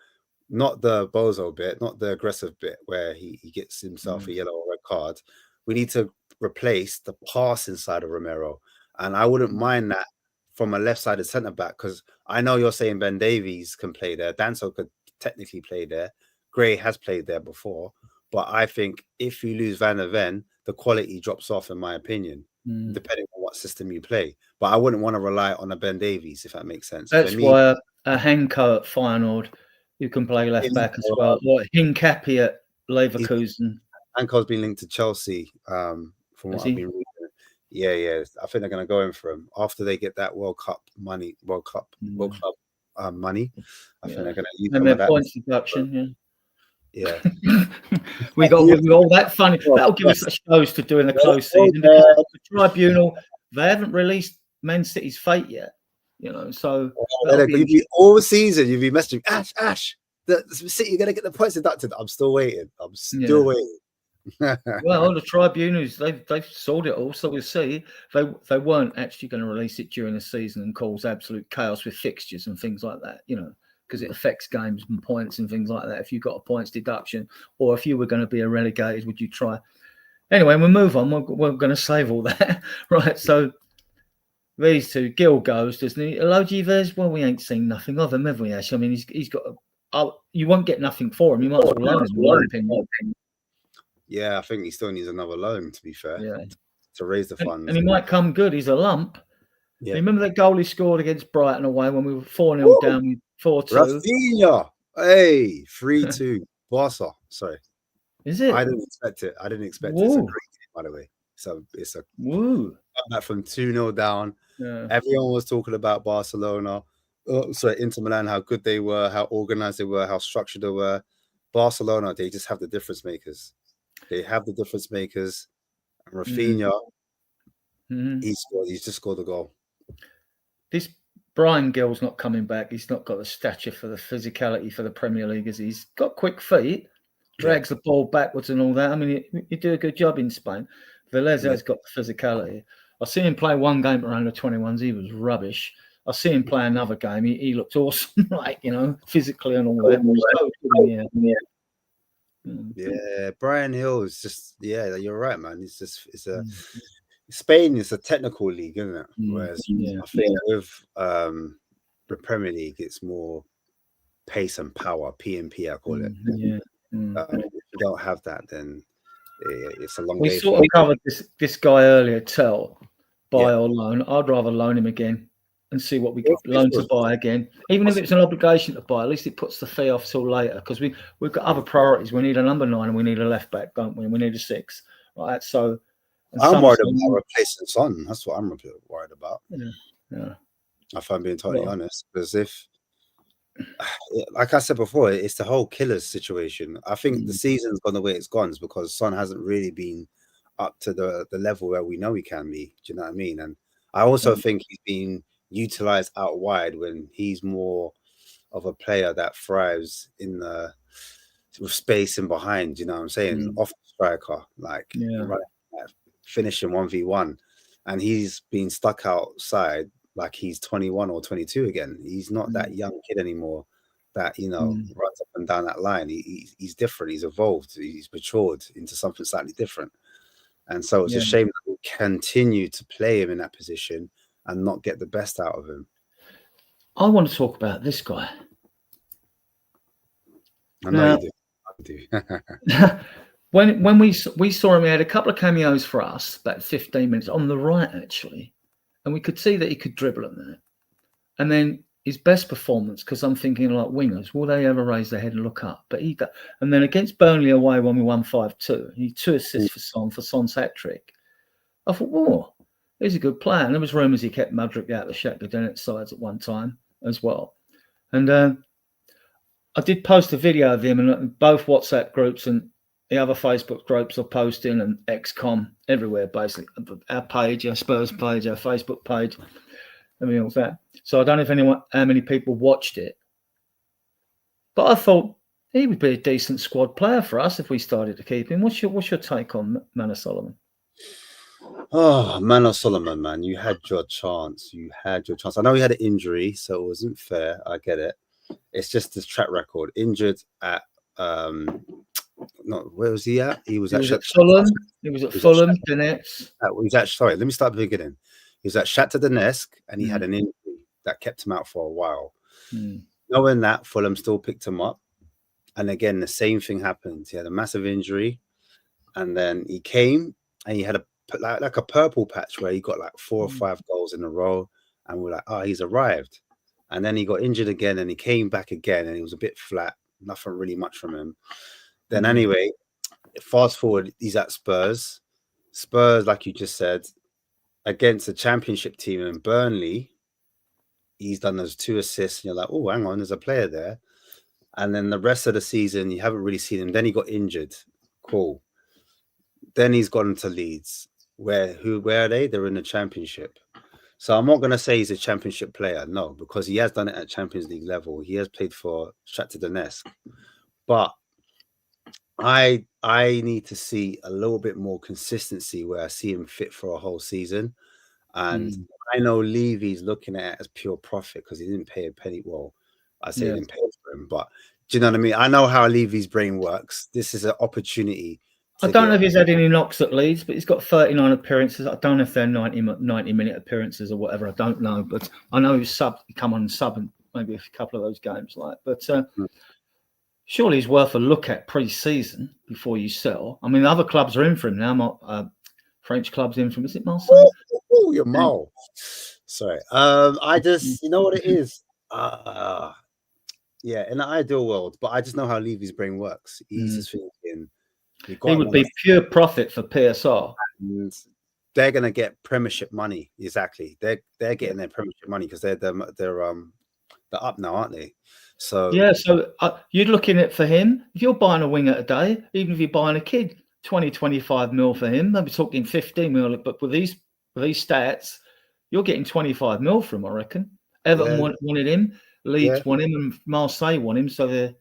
Not the bozo bit, not the aggressive bit where he gets himself a yellow or red card. We need to replace the passing side of Romero. And I wouldn't mind that from a left-sided centre-back, because I know you're saying Ben Davies can play there. Danso could technically play there. Gray has played there before. But I think if you lose Van der Ven, the quality drops off, in my opinion, depending on what system you play. But I wouldn't want to rely on a Ben Davies, if that makes sense. That's why a Henko at Feyenoord, you can play left back as well. Or Hincapi at Leverkusen. Henko's been linked to Chelsea, from what I've been reading. Yeah. I think they're going to go in for him after they get that World Cup money. I think they're going to use some of that. Points deduction, Yeah. we got all that funny. That'll give us shows to do in the close season. Because the tribunal, they haven't released Man City's fate yet. You know, so all season you'll be messaging Ash. The City, you're going to get the points deducted. I'm still waiting. Waiting. Well, the tribunals, they've sold it all, so we'll see. They weren't actually going to release it during the season and cause absolute chaos with fixtures and things like that. You know, because it affects games and points and things like that. If you've got a points deduction, or if you were going to be a relegated, would you try? Anyway, we'll move on. We're going to save all that, right? So these two, Gil goes, doesn't he? Elogi Vez, well, we ain't seen nothing of him, have we, Ash? I mean, he's got. You won't get nothing for him. You might as well loan him, in my opinion. Yeah, I think he still needs another loan, to be fair, to raise the funds. And he might come good. He's a lump. Yeah. Remember that goal he scored against Brighton away when we were 4-0 down with 4-2? Rafinha, hey, 3-2. Barca, sorry. Is it? I didn't expect it. It's a great game, by the way. So it's a comeback from 2-0 down. Yeah. Everyone was talking about Barcelona. Inter Milan, how good they were, how organized they were, how structured they were. Barcelona, they just have the difference makers. They have the difference makers. And Rafinha, he's just scored a goal. This Brian Gill's not coming back. He's not got the stature for the physicality for the Premier League. He's got quick feet, drags the ball backwards and all that. I mean, you do a good job in Spain. Velez has got the physicality. I see him play one game around the 21s. He was rubbish. I see him play another game. He looked awesome, like, physically and all that. Yeah, Brian Hill is just, you're right, man. Spain is a technical league, isn't it? Whereas I think with the Premier League, it's more pace and power, P&P, I call it. If you don't have that, then it's a long We day. sort of covered this guy earlier, Tell, buy or loan. I'd rather loan him again and see what we get loan to buy again. Even if it's an obligation to buy, at least it puts the fee off till later, because we've got other priorities. We need a number 9 and we need a left back, don't we? We need a 6. Right. So I'm worried about replacing Son. That's what I'm worried about. Yeah. If I'm being totally honest, because if, like I said before, it's the whole killers situation. I think the season's gone the way it's gone because Son hasn't really been up to the level where we know he can be. Do you know what I mean? And I also think he's been utilized out wide when he's more of a player that thrives in the with space and behind. You know what I'm saying? Off the striker, finishing 1v1, and he's been stuck outside like he's 21 or 22 again. He's not that young kid anymore that runs up and down that line. He's different. He's evolved. He's matured into something slightly different. And so it's a shame that we continue to play him in that position and not get the best out of him. I want to talk about this guy. I know you do. When we saw him, he had a couple of cameos for us, about 15 minutes on the right, actually. And we could see that he could dribble at that. And then his best performance, because I'm thinking like wingers, will they ever raise their head and look up? But and then against Burnley away when we won 5-2, he 2 assists for Son's hat-trick. I thought, whoa, he's a good player. And there was rumours he kept Mudryk out of the Shakhtar Donetsk sides at one time as well. And I did post a video of him, and both WhatsApp groups and the other Facebook groups are posting, and XCOM everywhere, basically. Our page, our Spurs page, our Facebook page, everything like that. So I don't know how many people watched it, but I thought he would be a decent squad player for us if we started to keep him. What's your take on Manor Solomon? Oh, Manor Solomon, man, you had your chance. I know he had an injury, so it wasn't fair. I get it. It's just his track record. Injured at where was he at? He was at Fulham. He was at Fulham, Donetsk. Sorry, let me start at the beginning. He was at Shakhtar Donetsk, and he had an injury that kept him out for a while. Knowing that, Fulham still picked him up. And again, the same thing happened. He had a massive injury, and then he came and he had like a purple patch where he got like 4 or 5 goals in a row, and we're like, oh, he's arrived. And then he got injured again, and he came back again, and he was a bit flat. Nothing really much from him. Then anyway, fast forward, he's at Spurs. Spurs, like you just said, against a championship team in Burnley, he's done those 2 assists, and you're like, oh, hang on, there's a player there. And then the rest of the season, you haven't really seen him. Then he got injured. Cool. Then he's gone to Leeds. Where are they? They're in the championship. So I'm not going to say he's a championship player, no, because he has done it at Champions League level. He has played for Shakhtar Donetsk. But I need to see a little bit more consistency where I see him fit for a whole season. And I know Levy's looking at it as pure profit because he didn't pay a penny. Well, I say they didn't pay for him, but do you know what I mean? I know how Levy's brain works. This is an opportunity. I don't know if he's had any knocks at Leeds, but he's got 39 appearances. I don't know if they're 90-minute appearances or whatever. I don't know, but I know he's come on sub and maybe a couple of those games like. But surely he's worth a look at pre-season before you sell. I mean, other clubs are in for him now. French clubs in for him. Is it Marseille? Oh, your Mo. Sorry. I just, you know what it is. Yeah, in the ideal world, but I just know how Levy's brain works. He's just thinking. He would be pure profit for PSR. And they're going to get Premiership money. Exactly. They're getting their Premiership money because they're up now, aren't they? So yeah. So you're looking at for him. If you're buying a winger today, even if you're buying a kid, 20-25 mil for him. They'll be talking 15 mil. But with these stats, you're getting 25 mil from him, I reckon. Everton wanted him. Leeds want him, and Marseille want him. So they're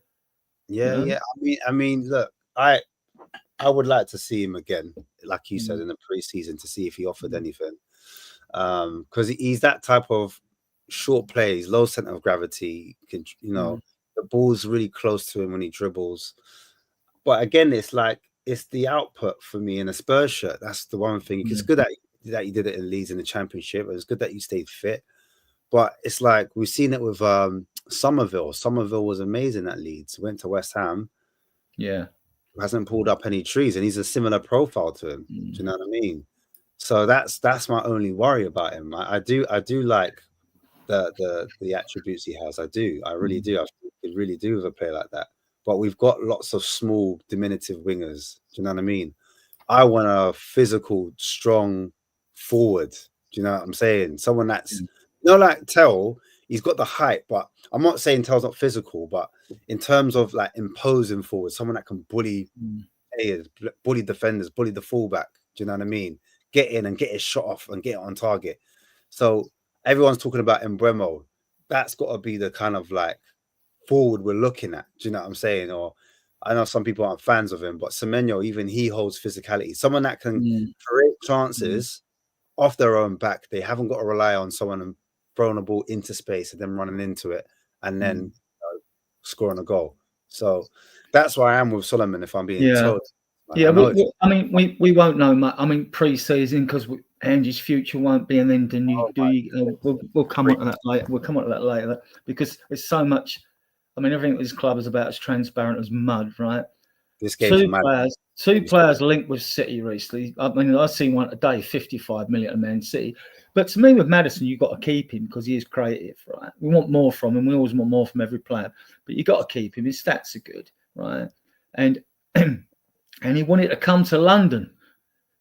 I mean, look, I would like to see him again, like you said, in the pre-season to see if he offered anything. Because he's that type of short plays, low center of gravity. Can, the ball's really close to him when he dribbles. But again, it's the output for me in a Spurs shirt. That's the one thing. It's good that you did it in Leeds in the Championship. It's good that you stayed fit. But it's like we've seen it with Somerville. Somerville was amazing at Leeds. Went to West Ham. Yeah. Hasn't pulled up any trees, and he's a similar profile to him. Do you know what I mean? So that's my only worry about him. I do like the attributes he has. I really do. I could really do with a player like that. But we've got lots of small, diminutive wingers. Do you know what I mean? I want a physical, strong forward. Do you know what I'm saying? Someone that's like Tell. He's got the height, but I'm not saying Tell's not physical, but in terms of like imposing forward, someone that can bully players, bully defenders, bully the fullback. Do you know what I mean? Get in and get his shot off and get it on target. So everyone's talking about Mbeumo. That's got to be the kind of like forward we're looking at. Do you know what I'm saying? Or I know some people aren't fans of him, but Semenyo, even he holds physicality. Someone that can create chances off their own back. They haven't got to rely on someone throwing a ball into space and then running into it and then scoring a goal. So that's where I am with Solomon, if I'm being told. We won't know much. I mean, pre-season, because Andy's future won't be, and then we'll come on to that later. We'll come on to that later because there's so much. I mean, everything this club is about is transparent as mud, right? This game's two players linked with City recently. I mean, I see one today, 55 million at Man City. But to me, with Maddison, you've got to keep him because he is creative, right? We want more from him. We always want more from every player. But you've got to keep him. His stats are good, right? And he wanted to come to London.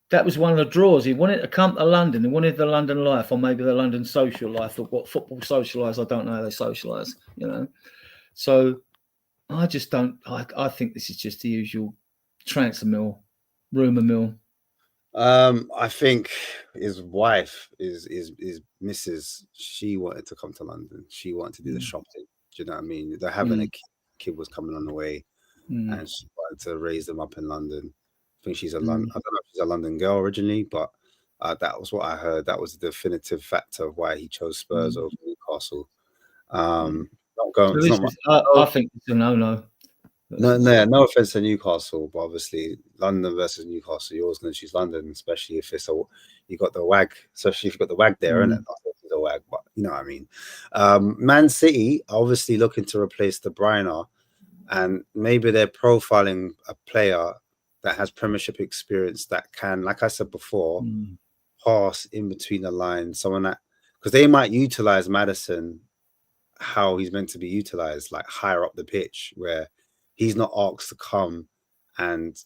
That was one of the draws. He wanted to come to London. He wanted the London life or maybe the London social life or what football socialise. I don't know how they socialise, So I just don't. I think this is just the usual transfer mill, rumour mill. I think his wife is Mrs. She wanted to come to London. She wanted to do the shopping. Do you know what I mean? They're having a kid was coming on the way, and she wanted to raise them up in London. I think she's a London. I don't know if she's a London girl originally, but that was what I heard. That was the definitive factor of why he chose Spurs over Newcastle. Not going. I think it's a no. No offense to Newcastle, but obviously London versus Newcastle, you're always going to choose London, especially if you got the WAG, especially if you've got the WAG there, isn't it? Not the WAG, but you know what I mean. Man City obviously looking to replace De Bruyne, and maybe they're profiling a player that has Premiership experience that can, like I said before, pass in between the lines. Someone that, because they might utilize Maddison how he's meant to be utilized, like higher up the pitch, where he's not asked to come and,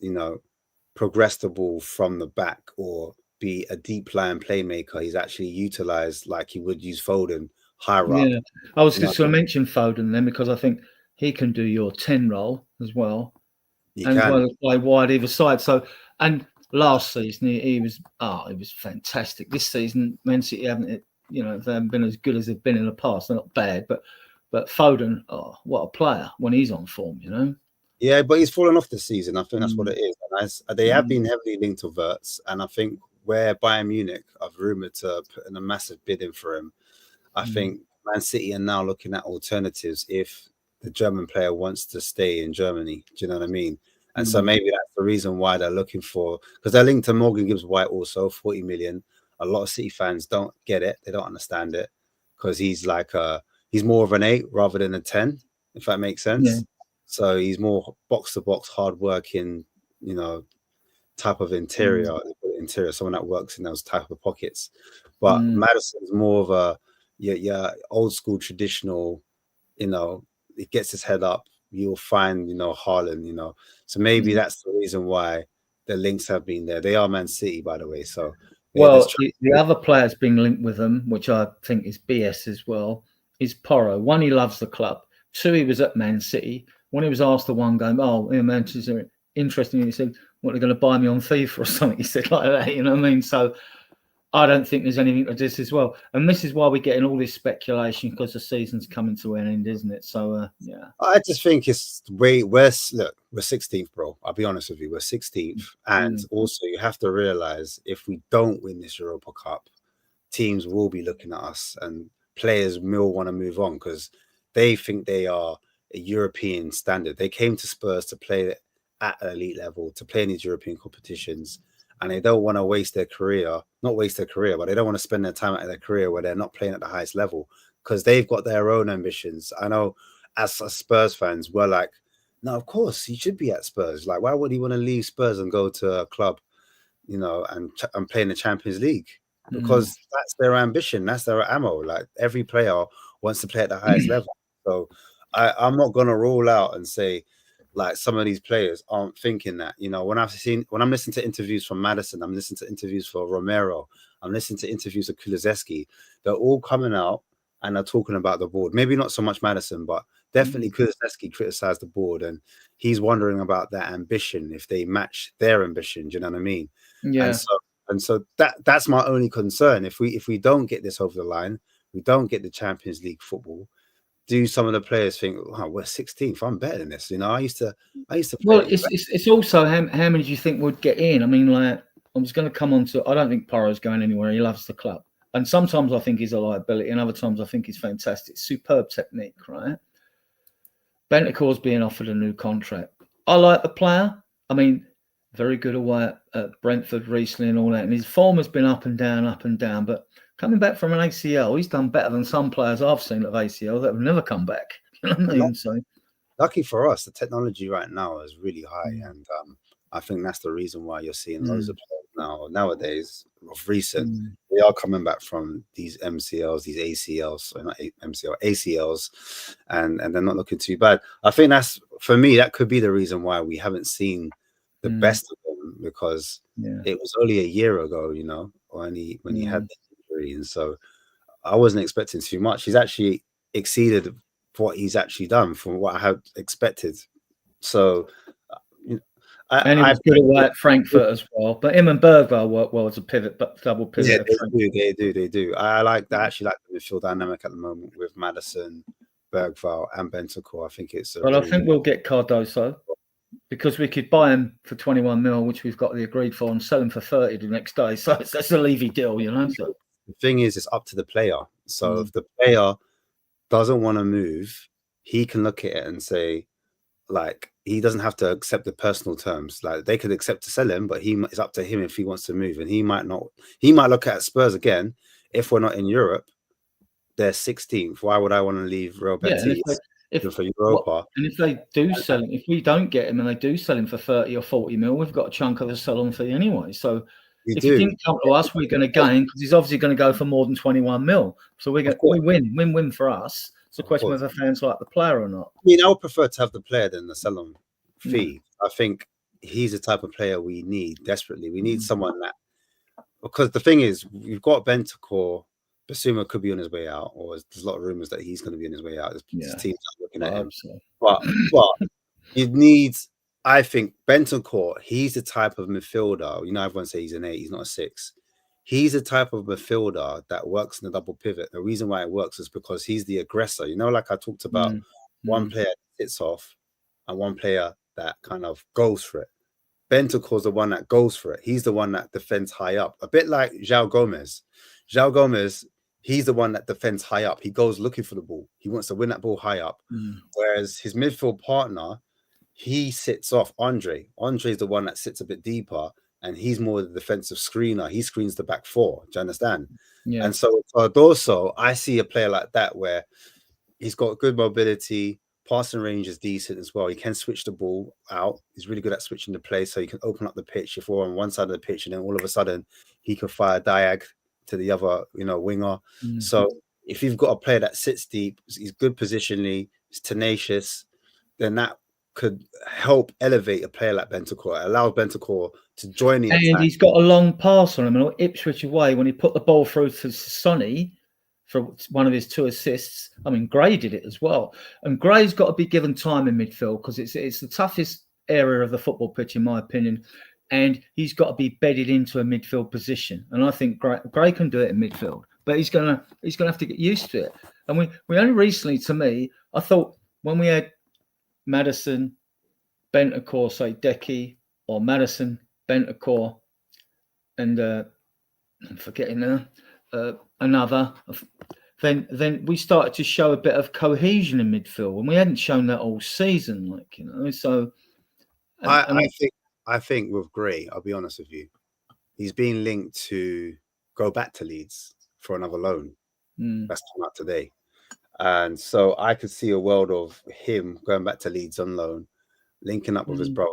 progress the ball from the back or be a deep line playmaker. He's actually utilized like he would use Foden higher up. Yeah, I was just going to mention Foden then because I think he can do your 10 role as well. As well as play wide either side. So, and last season he was fantastic. This season, Man City haven't been as good as they've been in the past. They're not bad, but Foden, what a player when he's on form, Yeah, but he's fallen off this season. I think that's what it is. And they have been heavily linked to Wirtz, and I think where Bayern Munich have rumoured to put in a massive bid in for him, I think Man City are now looking at alternatives if the German player wants to stay in Germany. Do you know what I mean? And so maybe that's the reason why they're looking for, because they're linked to Morgan Gibbs White also, 40 million. A lot of City fans don't get it. They don't understand it because he's like he's more of an 8 rather than a 10, if that makes sense. Yeah. So he's more box to box, hard working, type of interior, someone that works in those type of pockets. But Madison's more of a old school traditional, it gets his head up. You'll find, Haaland, so maybe that's the reason why the links have been there. They are Man City, by the way. So well, the other players being linked with them, which I think is BS as well, is Porro. One, he loves the club. Two, he was at Man City. When he was asked the one game, Manchester, interesting, he said, what, they're going to buy me on FIFA or something? He said like that, you know what I mean? So I don't think there's anything to this as well. And this is why we're getting all this speculation, because the season's coming to an end, isn't it? So, yeah. I just think it's we're 16th, bro. I'll be honest with you. We're 16th. And also you have to realize if we don't win this Europa Cup, teams will be looking at us and players will want to move on because they think they are a European standard. They came to Spurs to play at an elite level, to play in these European competitions. And they don't want to waste their career, not waste their career, but they don't want to spend their time out of their career where they're not playing at the highest level because they've got their own ambitions. I know as Spurs fans, we're like, no, of course, he should be at Spurs. Like, why would he want to leave Spurs and go to a club, and play in the Champions League? Because that's their ambition. That's their ammo. Like, every player wants to play at the highest level. So I'm not going to rule out and say, like, some of these players aren't thinking that, when I'm listening to interviews from Madison, I'm listening to interviews for Romero, I'm listening to interviews of Kulusevski, they're all coming out and they're talking about the board. Maybe not so much Madison, but definitely Kulusevski criticized the board and he's wondering about their ambition, if they match their ambition. Do you know what I mean? Yeah. And so that's my only concern. If we don't get this over the line, we don't get the Champions League football, do some of the players think, oh, we're 16th, I'm better than this? I used to play. Well, it's also how many do you think would get in? I mean, like, I'm just going to come on to, I don't think Porro's going anywhere. He loves the club. And sometimes I think he's a liability and other times I think he's fantastic. Superb technique, right? Bentancur's being offered a new contract. I like the player. I mean, very good away at Brentford recently and all that. And his form has been up and down. But coming back from an ACL, he's done better than some players I've seen of ACL that have never come back. You know what I mean? So, lucky for us, the technology right now is really high. And I think that's the reason why you're seeing loads of players nowadays of recent. They are coming back from these MCLs, these ACLs, so not MCL, ACLs, and they're not looking too bad. I think that's, for me, that could be the reason why we haven't seen the best of them, because it was only a year ago, when he had the injury. And so I wasn't expecting too much. He's actually exceeded what he's actually done from what I had expected. So and he was good away at Frankfurt as well. But him and Bergvall work well as a pivot, but double pivot. Yeah, they do. I actually like the midfield dynamic at the moment with Madison, Bergvall, and Bentancur. I think it's. I think we'll get Cardoso because we could buy him for 21 mil, which we've got the agreed for, and sell him for 30 the next day. So that's a Levy deal, So the thing is, it's up to the player. So if the player doesn't want to move, he can look at it and say, like, he doesn't have to accept the personal terms. Like, they could accept to sell him, but it's up to him if he wants to move. And he might not. He might look at Spurs again. If we're not in Europe, they're 16th. Why would I want to leave Real Betis for Europa? And if they do sell him, if we don't get him and they do sell him for 30 or 40 mil, we've got a chunk of the sell-on fee anyway. So if he didn't come to us, we're going to gain, because he's obviously going to go for more than 21 mil. So we win for us. It's a question whether fans like the player or not. I mean, I would prefer to have the player than the sell-on fee. I think he's the type of player we need desperately. We need someone that, because the thing is, we've got Bentancur. Basuma could be on his way out, or there's a lot of rumors that he's going to be on his way out. This team's looking at him. So. But you need, I think, Bentancur, he's the type of midfielder. Everyone says he's an 8, he's not a 6. He's the type of midfielder that works in the double pivot. The reason why it works is because he's the aggressor. Like I talked about, one player sits off and one player that kind of goes for it. Bentancur's the one that goes for it. He's the one that defends high up. A bit like João Gomez. João Gomez, he's the one that defends high up. He goes looking for the ball. He wants to win that ball high up. Whereas his midfield partner, he sits off Andre. Andre's the one that sits a bit deeper, and he's more the defensive screener. He screens the back four. Do you understand? Yeah. And so Cardoso, I see a player like that where he's got good mobility, passing range is decent as well. He can switch the ball out. He's really good at switching the play, so he can open up the pitch if we're on one side of the pitch, and then all of a sudden he can fire diag to the other, winger. So if you've got a player that sits deep, he's good positionally, he's tenacious, then that could help elevate a player like Bentancur, allow Bentancur to join the attack. And he's got a long pass on him, and Ipswich away when he put the ball through to Sonny for one of his 2 assists. I mean, Gray did it as well, and Gray's got to be given time in midfield because it's the toughest area of the football pitch, in my opinion, and he's got to be bedded into a midfield position. And I think Gray can do it in midfield, but he's gonna have to get used to it. And we only recently, to me, I thought when we had Maddison, Bentancur, say Decky, or Maddison, Bentancur, and I'm forgetting now, another, then we started to show a bit of cohesion in midfield, and we hadn't shown that all season, So I think with Gray, I'll be honest with you, he's being linked to go back to Leeds for another loan. That's come out today. And so I could see a world of him going back to Leeds on loan, linking up with his brother,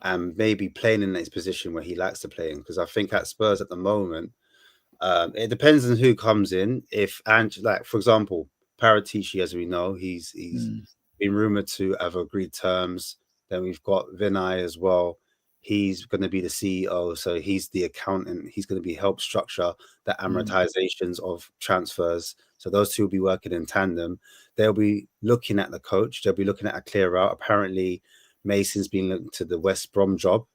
and maybe playing in his position where he likes to play in. Because I think at Spurs at the moment, it depends on who comes in. If for example, Paratici, as we know, he's been rumored to have agreed terms. Then we've got Vinay as well. He's going to be the CEO, so he's the accountant. He's going to be help structure the amortizations of transfers. So those two will be working in tandem. They'll be looking at the coach. They'll be looking at a clear route. Apparently, Mason's been looking to the West Brom job,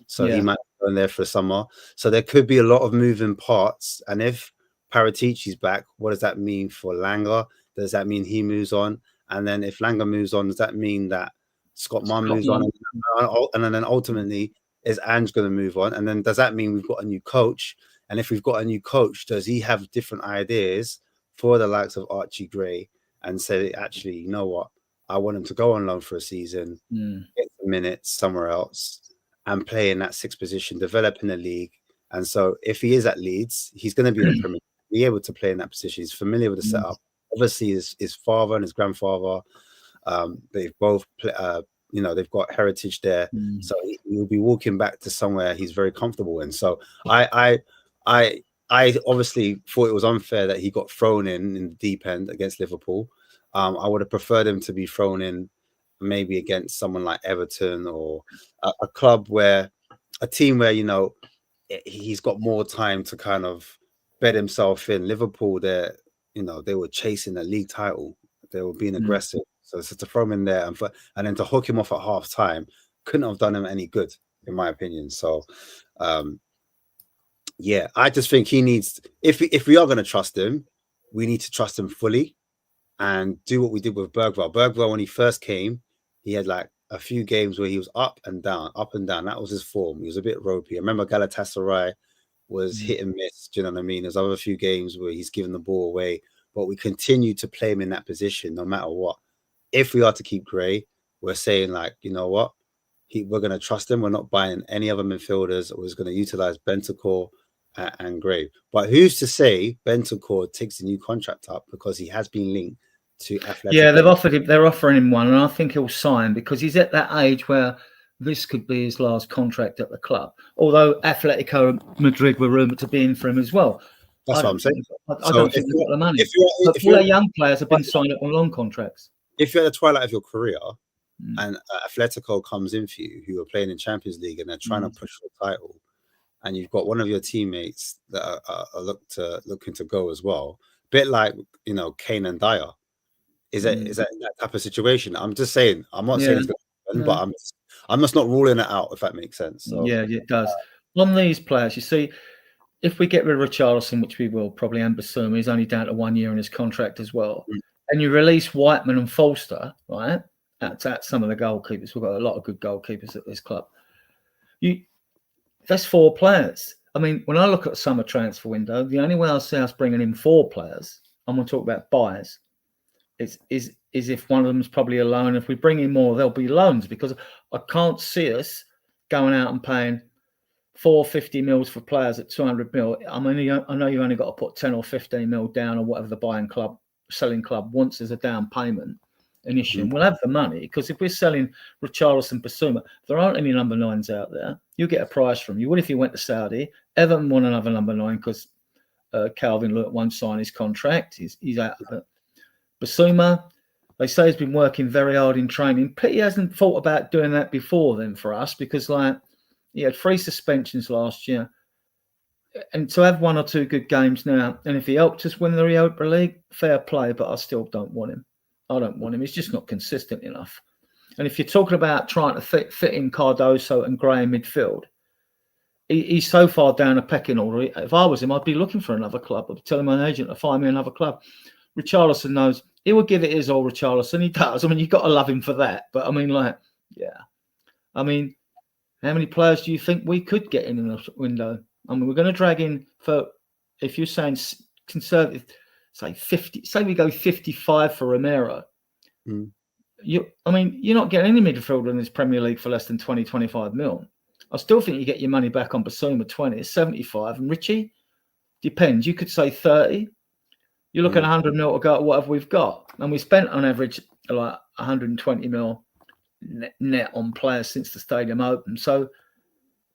so he might go in there for the summer. So there could be a lot of moving parts. And if Paratici's back, what does that mean for Langer? Does that mean he moves on? And then if Langer moves on, does that mean that Scott Munn moves on? And then ultimately, is Ange going to move on? And then does that mean we've got a new coach? And if we've got a new coach, does he have different ideas for the likes of Archie Gray and say, actually, you know what? I want him to go on loan for a season, get the minutes somewhere else, and play in that 6th position, develop in the league. And so if he is at Leeds, he's going to be in the Premier League, be able to play in that position. He's familiar with the setup. Obviously, his father and his grandfather, they've both, they've got heritage there. So he'll be walking back to somewhere he's very comfortable in. So I obviously thought it was unfair that he got thrown in the deep end against Liverpool. I would have preferred him to be thrown in maybe against someone like Everton or a club where, a team where, he's got more time to kind of bed himself in. Liverpool, they were chasing a league title. They were being aggressive. So to throw him in there and then to hook him off at half time couldn't have done him any good, in my opinion. So, I just think he needs, if we are going to trust him, we need to trust him fully and do what we did with Bergwall. Bergwall, when he first came, he had like a few games where he was up and down. That was his form. He was a bit ropey. I remember Galatasaray was hit and miss. Do you know what I mean? There's other few games where he's given the ball away, but we continue to play him in that position no matter what. If we are to keep Gray, we're saying, like, you know what? We're going to trust him. We're not buying any other midfielders. We're just going to utilize Bentancur and Gray. But who's to say Bentancur takes a new contract up, because he has been linked to Atletico? Yeah, they're offering him one, and I think he'll sign because he's at that age where this could be his last contract at the club. Although Atletico Madrid were rumoured to be in for him as well. That's what I'm saying. I don't think they've got the money. But all our young players have been signed up on long contracts. If you're at the twilight of your career and Atletico comes in for you, who are playing in Champions League and they're trying to push for the title, and you've got one of your teammates that are looking to go as well, a bit like Kane and Dyer, is that type of situation? I'm just saying. I'm not saying it's going to happen, but I'm just not ruling it out, if that makes sense. So, yeah, it does. On these players, you see, if we get rid of Richarlison, which we will probably, and Basuma, he's only down to 1 year in his contract as well. And you release Whiteman and Forster, right? That's some of the goalkeepers. We've got a lot of good goalkeepers at this club. That's 4 players. I mean, when I look at the summer transfer window, the only way I see us bringing in 4 players, I'm going to talk about buyers, is if one of them's probably a loan. If we bring in more, there'll be loans, because I can't see us going out and paying 450 mils for players at 200 mil. I mean, I know you only got to put 10 or 15 mil down, or whatever the selling club wants as a down payment initially. We'll have the money, because if we're selling Richarlison, Basuma, there aren't any number 9s out there. You get a price from you. What if you went to Saudi? Everton want another number 9 because Calvin Lewin won't sign his contract. He's out of it. Basuma, they say he's been working very hard in training. Pity hasn't thought about doing that before then for us, because like he had 3 suspensions last year. And to have 1 or 2 good games now, and if he helped us win the Europa League, fair play, but I still don't want him. I don't want him. He's just not consistent enough. And if you're talking about trying to fit in Cardoso and Gray in midfield, he's so far down a pecking order. If I was him, I'd be looking for another club. I'd be telling my agent to find me another club. Richarlison knows he will give it his all. Richarlison, he does. I mean, you've got to love him for that. But I mean, like, yeah. I mean, how many players do you think we could get in the window? I mean, we're going to drag in for, if you're saying conservative, say 50, say we go 55 for Romero. I mean, you're not getting any midfielder in this Premier League for less than 20, 25 mil. I still think you get your money back on Basuma, 20, 75. And Richie, depends. You could say 30. You're looking at 100 mil to go at whatever we've got. And we spent on average like 120 mil net on players since the stadium opened. So,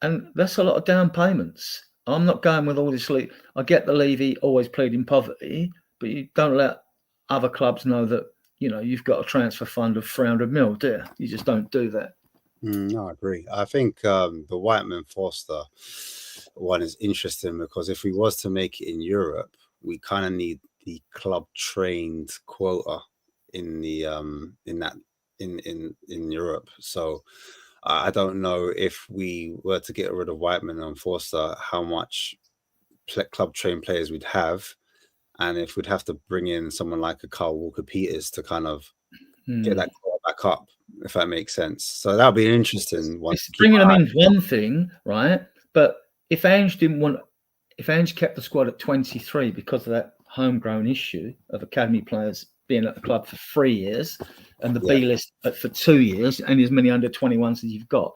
and that's a lot of down payments. I'm not going with all this. I get the Levy always pleading poverty, but you don't let other clubs know that, you know, you've got a transfer fund of 300 mil, do you? You just don't do that. No, I agree. I think the Whiteman Foster one is interesting, because if we was to make it in Europe, we kind of need the club trained quota in Europe. So I don't know if we were to get rid of Whiteman and Forster, how much club trained players we'd have, and if we'd have to bring in someone like a Carl Walker-Peters to kind of get that quota back up, if that makes sense. So that'll be an interesting one. Bringing them in is one thing, right? But if Ange kept the squad at 23 because of that homegrown issue of academy players being at the club for 3 years and the B list for 2 years, and as many under 21s as you've got,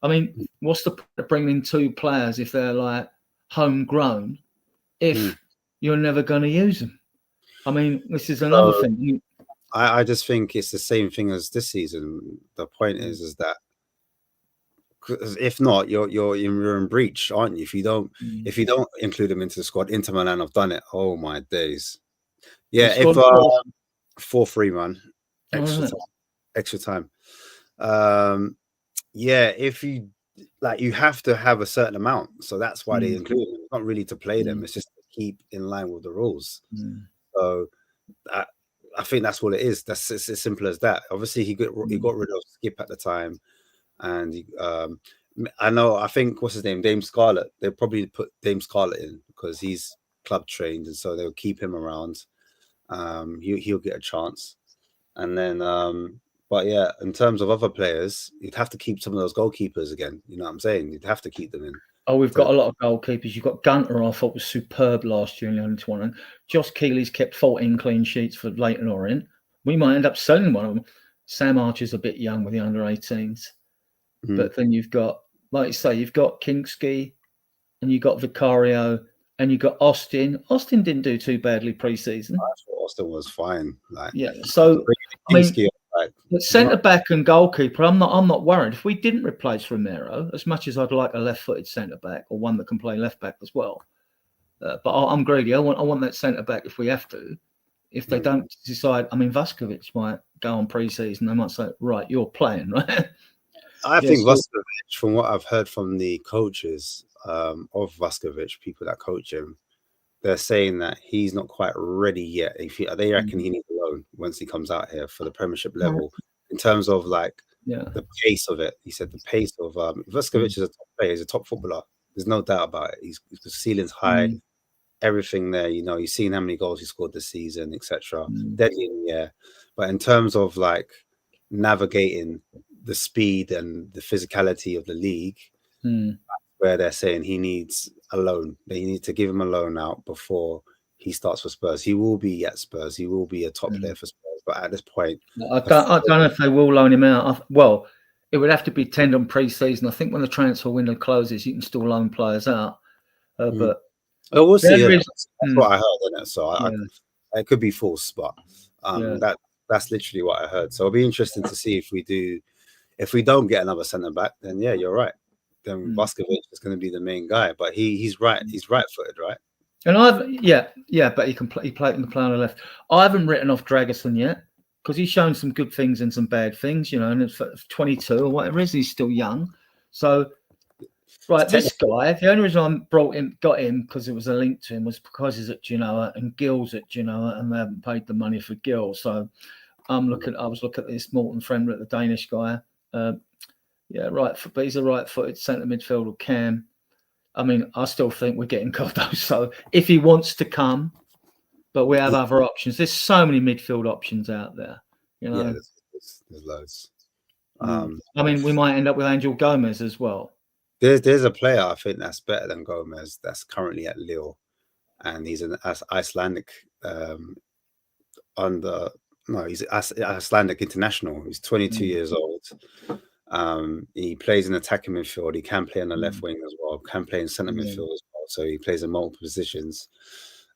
I mean, what's the point of bringing in 2 players if they're like homegrown if you're never going to use them? I mean, this is another thing. I just think it's the same thing as this season. The point is that if not, you're in breach, aren't you? If you don't include them into the squad, Inter Milan have done it. Oh my days! Yeah, if 4-3, man, extra time. Yeah, if you like, you have to have a certain amount, so that's why they include them. It's not really to play them; it's just to keep in line with the rules. So I think that's what it is. That's it's as simple as that. Obviously, he got rid of Skip at the time, and I think what's his name, Dame Scarlett. They'll probably put Dame Scarlett in because he's club trained, and so they'll keep him around. He'll get a chance, and then but yeah, in terms of other players, you'd have to keep some of those goalkeepers again. You know what I'm saying? You'd have to keep them in. Oh, we've got a lot of goalkeepers. You've got Gunter, I thought was superb last year in the under-21. Josh Keeley's kept 14 clean sheets for Leyton Orient. We might end up selling one of them. Sam Archer's a bit young with the under-18s. But then you've got, like you say, you've got Kingsky and you've got Vicario and you've got Austin. Austin didn't do too badly pre-season. I thought Austin was fine. Like, yeah, so I mean, centre back and goalkeeper, I'm not worried. If we didn't replace Romero, as much as I'd like a left-footed centre back or one that can play left back as well, but I'm greedy. I want that centre back if we have to. If they don't decide, I mean, Vuskovic might go on pre-season. They might say, right, you're playing, right? I think Vuskovic, from what I've heard from the coaches of Vuskovic, people that coach him, they're saying that he's not quite ready yet. They reckon he needs a loan once he comes out here for the Premiership level. In terms of like the pace of it, he said the pace of Vuskovic is a top player. He's a top footballer. There's no doubt about it. The ceiling's high, everything there. You know, you've seen how many goals he scored this season, etc. Deadly in the air. But in terms of like navigating the speed and the physicality of the league, where they're saying he needs a loan. They need to give him a loan out before he starts for Spurs. He will be at Spurs. He will be a top player for Spurs. But at this point, I don't know if they will loan him out. Well, it would have to be tender on pre-season. I think when the transfer window closes, you can still loan players out. But we'll see. That's what I heard, isn't it? So it could be false, but that's literally what I heard. So it'll be interesting to see if we don't get another centre back. Then you're right. Then Vuskovic is going to be the main guy. But he's right. He's right-footed, right? And but he can play on the left. I haven't written off Dragerson yet because he's shown some good things and some bad things, and it's 22 or whatever it is, he's still young. So, right, this guy, the only reason I got him because it was a link to him was because he's at Genoa and Gill's at Genoa and they haven't paid the money for Gill. So, I was looking at this Morton Friendly, the Danish guy. But he's a right-footed centre midfielder, Cam. I mean, I still think we're getting Cardoso if he wants to come, but we have other options. There's so many midfield options out there, Yeah, there's loads. I mean, we might end up with Angel Gomez as well. There's a player I think that's better than Gomez that's currently at Lille, and he's an Icelandic he's Icelandic international. He's 22 years old. He plays in attacking midfield. He can play on the left wing as well. Can play in centre midfield as well. So he plays in multiple positions.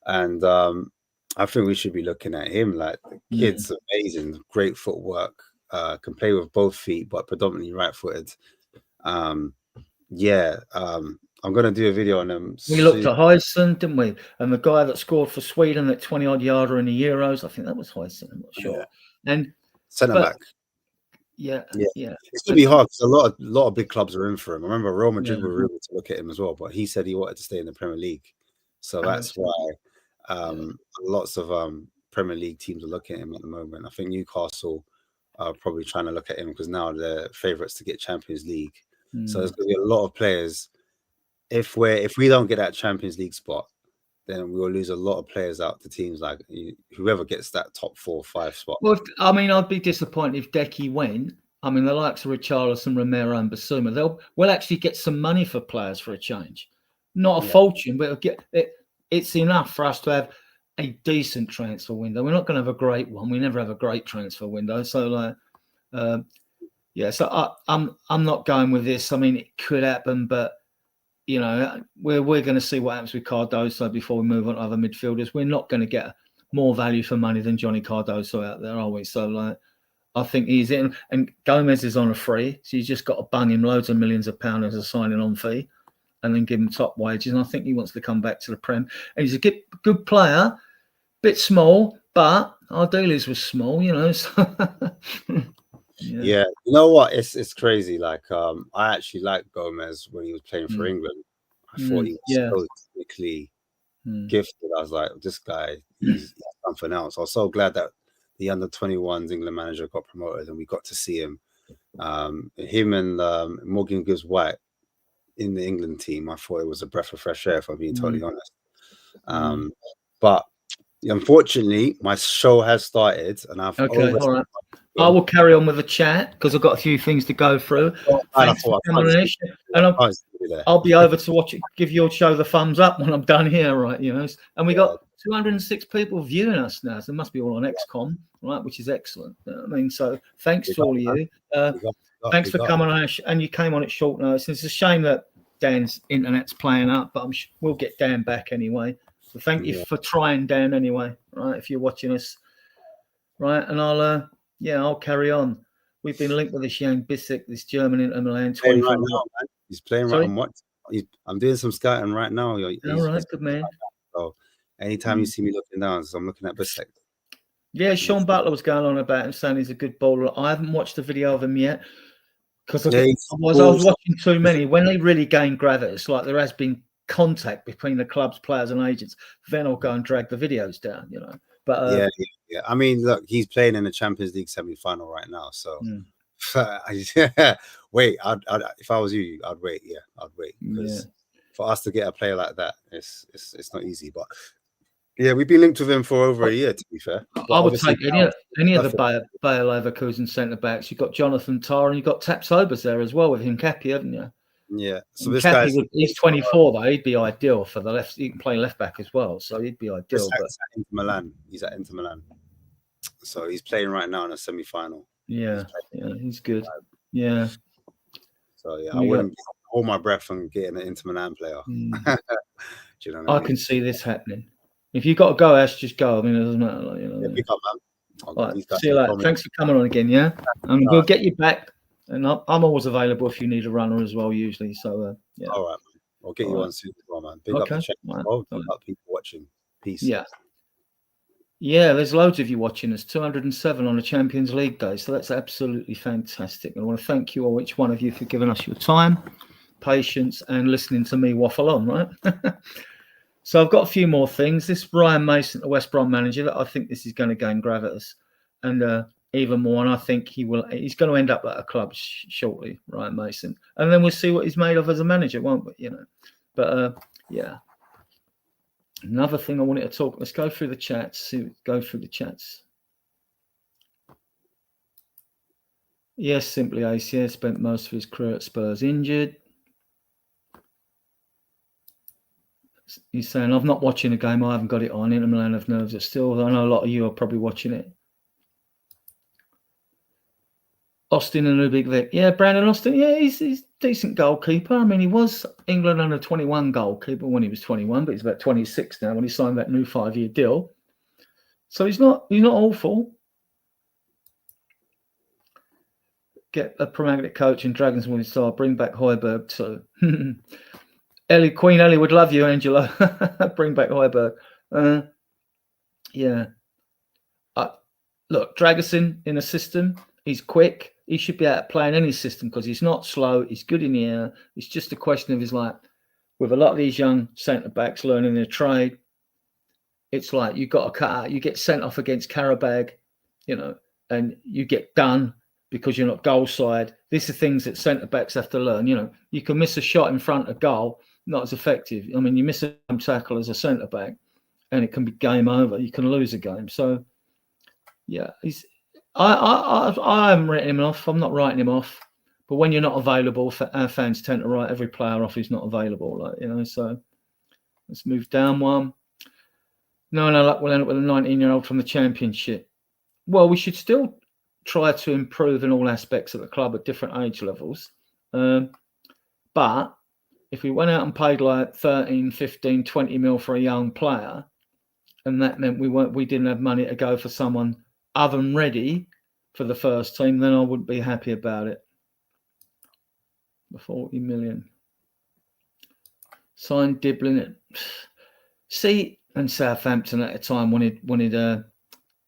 And I think we should be looking at him. Like the kid's amazing, great footwork. Can play with both feet, but predominantly right-footed. I'm going to do a video on him. We looked at Heisen, didn't we? And the guy that scored for Sweden at 20-odd yarder in the Euros, I think that was Heisen. I'm not sure. And centre back. Yeah. It's going to be hard because a lot of big clubs are in for him. I remember Real Madrid were rumored to look at him as well, but he said he wanted to stay in the Premier League. So that's why lots of Premier League teams are looking at him at the moment. I think Newcastle are probably trying to look at him because now they're favourites to get Champions League. So there's going to be a lot of players. If we don't get that Champions League spot, then we will lose a lot of players out to teams like whoever gets that top 4 or 5 spot. Well, I'd be disappointed if Decky went. I mean, the likes of Richarlison, Romero, and Basuma, we'll actually get some money for players for a change. Not a fortune, but it's enough for us to have a decent transfer window. We're not going to have a great one. We never have a great transfer window. So, so I'm not going with this. I mean, it could happen, but we're going to see what happens with Cardoso before we move on to other midfielders. We're not going to get more value for money than Johnny Cardoso out there, are we? So, I think he's in, and Gomez is on a free, so you just got to bung him loads of millions of pounds as a signing-on fee, and then give him top wages. And I think he wants to come back to the Prem. And he's a good player, bit small, but our dealers were small, So. Yeah, you know what? It's crazy. Like, I actually liked Gomez when he was playing for England. I thought he was so technically gifted. I was like, this guy, he's something else. I was so glad that the under-21s England manager got promoted and we got to see him. Him and Morgan Gibbs-White in the England team. I thought it was a breath of fresh air, if I'm being totally honest. But unfortunately, my show has started, and I've all right. I will carry on with the chat because I've got a few things to go through. I'll be over to watch it, give your show the thumbs up when I'm done here, right? And we got 206 people viewing us now, so it must be all on XCOM, right? Which is excellent. I mean, so thanks to all of you. Thanks for coming on, and you came on at short notice. It's a shame that Dan's internet's playing up, but we'll get Dan back anyway. So thank you for trying, Dan, anyway, right? If you're watching us, right? And I'll carry on. We've been linked with this young Bissek, this German Inter Milan. Right now, man. He's playing right on what? I'm doing some scouting right now. All right, good man. So anytime you see me looking down, so I'm looking at Bissek. Yeah, Sean Butler was going on about him, saying he's a good bowler. I haven't watched the video of him yet because I was watching too many. When they really gain gravitas, like there has been contact between the clubs, players, and agents, then I'll go and drag the videos down, But yeah. I mean, look, he's playing in the Champions League semi-final right now. So, wait. If I was you, I'd wait. Yeah, I'd wait because for us to get a player like that, it's not easy. But yeah, we've been linked with him for over a year. To be fair, I would take any of the Bayer Leverkusen centre backs. You've got Jonathan Tarr and you've got Tapsobers there as well with him, Cappy, haven't you? Yeah. So And this Cappy guy's he's 24 though. He'd be ideal for the left. He can play left back as well, so he'd be this ideal. But guy's at Inter Milan. He's at Inter Milan. So he's playing right now in a semi-final. yeah, he's good. Yeah. So yeah, I We got- wouldn't hold my breath on getting an Inter Milan player. Do you know what I I mean? can see this happening. If you got to go, Ash, just go. I mean, it doesn't matter. Like, Yeah, pick up, man. All right, These guys see you have later. told me- Thanks for coming on again. Yeah, and we'll get you back. And I'm always available if you need a runner as well, usually. So yeah. All right, man. I'll get you All on soon as well, man. Big up the Okay. chat. All right. Oh, All big right. up people watching. Peace. Yeah. Yeah, there's loads of you watching. There's 207 on a Champions League day, so that's absolutely fantastic. And I want to thank you all, each one of you, for giving us your time, patience, and listening to me waffle on, right? So I've got a few more things. This Ryan Mason, the West Brom manager, I think this is going to gain gravitas, and even more. And I think he's going to end up at a club shortly, Ryan Mason. And then we'll see what he's made of as a manager, won't we? But yeah. Another thing I wanted to talk. Let's go through the chats. Go through the chats. Yes, simply ACS spent most of his career at Spurs injured. He's saying, I've not watching the game. I haven't got it on. Inter Milan have nerves. Still, I know a lot of you are probably watching it. Austin and Lubick Vic. Yeah, Brandon Austin. Yeah, he's a decent goalkeeper. I mean, he was England under 21 goalkeeper when he was 21, but he's about 26 now when he signed that new 5-year deal. So he's not awful. Get a pragmatic coach and Dragons will start. Bring back Højbjerg too. Queen Ellie would love you, Angela. Bring back Højbjerg. Yeah. Look, Dragerson in a system. He's quick. He should be able to play in any system because he's not slow. He's good in the air. It's just a question of his like, with a lot of these young centre backs learning their trade, it's like you got to cut out. You get sent off against Karabag, and you get done because you're not goal side. These are things that centre backs have to learn. You can miss a shot in front of goal, not as effective. I mean, you miss a tackle as a centre back, and it can be game over. You can lose a game. So, yeah, I haven't written him off. I'm not writing him off. But when you're not available, our fans tend to write every player off who's not available. So let's move down one. No luck. We'll end up with a 19-year-old from the Championship. Well, we should still try to improve in all aspects of the club at different age levels. But if we went out and paid like 13, 15, 20 mil for a young player, and that meant we didn't have money to go for someone oven ready for the first team, then I wouldn't be happy about it. The 40 million. Signed Diblin. See, and Southampton at the time wanted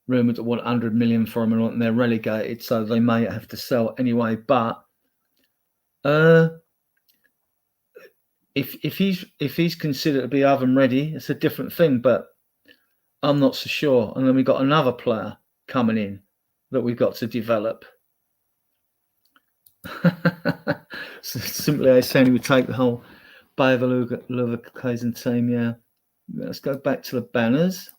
rumoured to want 100 million for him, and they're relegated, so they may have to sell anyway. But if he's considered to be oven ready, it's a different thing. But I'm not so sure. And then we've got another player coming in that we've got to develop. So simply, I saying he would take the whole Bayer Leverkusen team. Yeah, let's go back to the banners.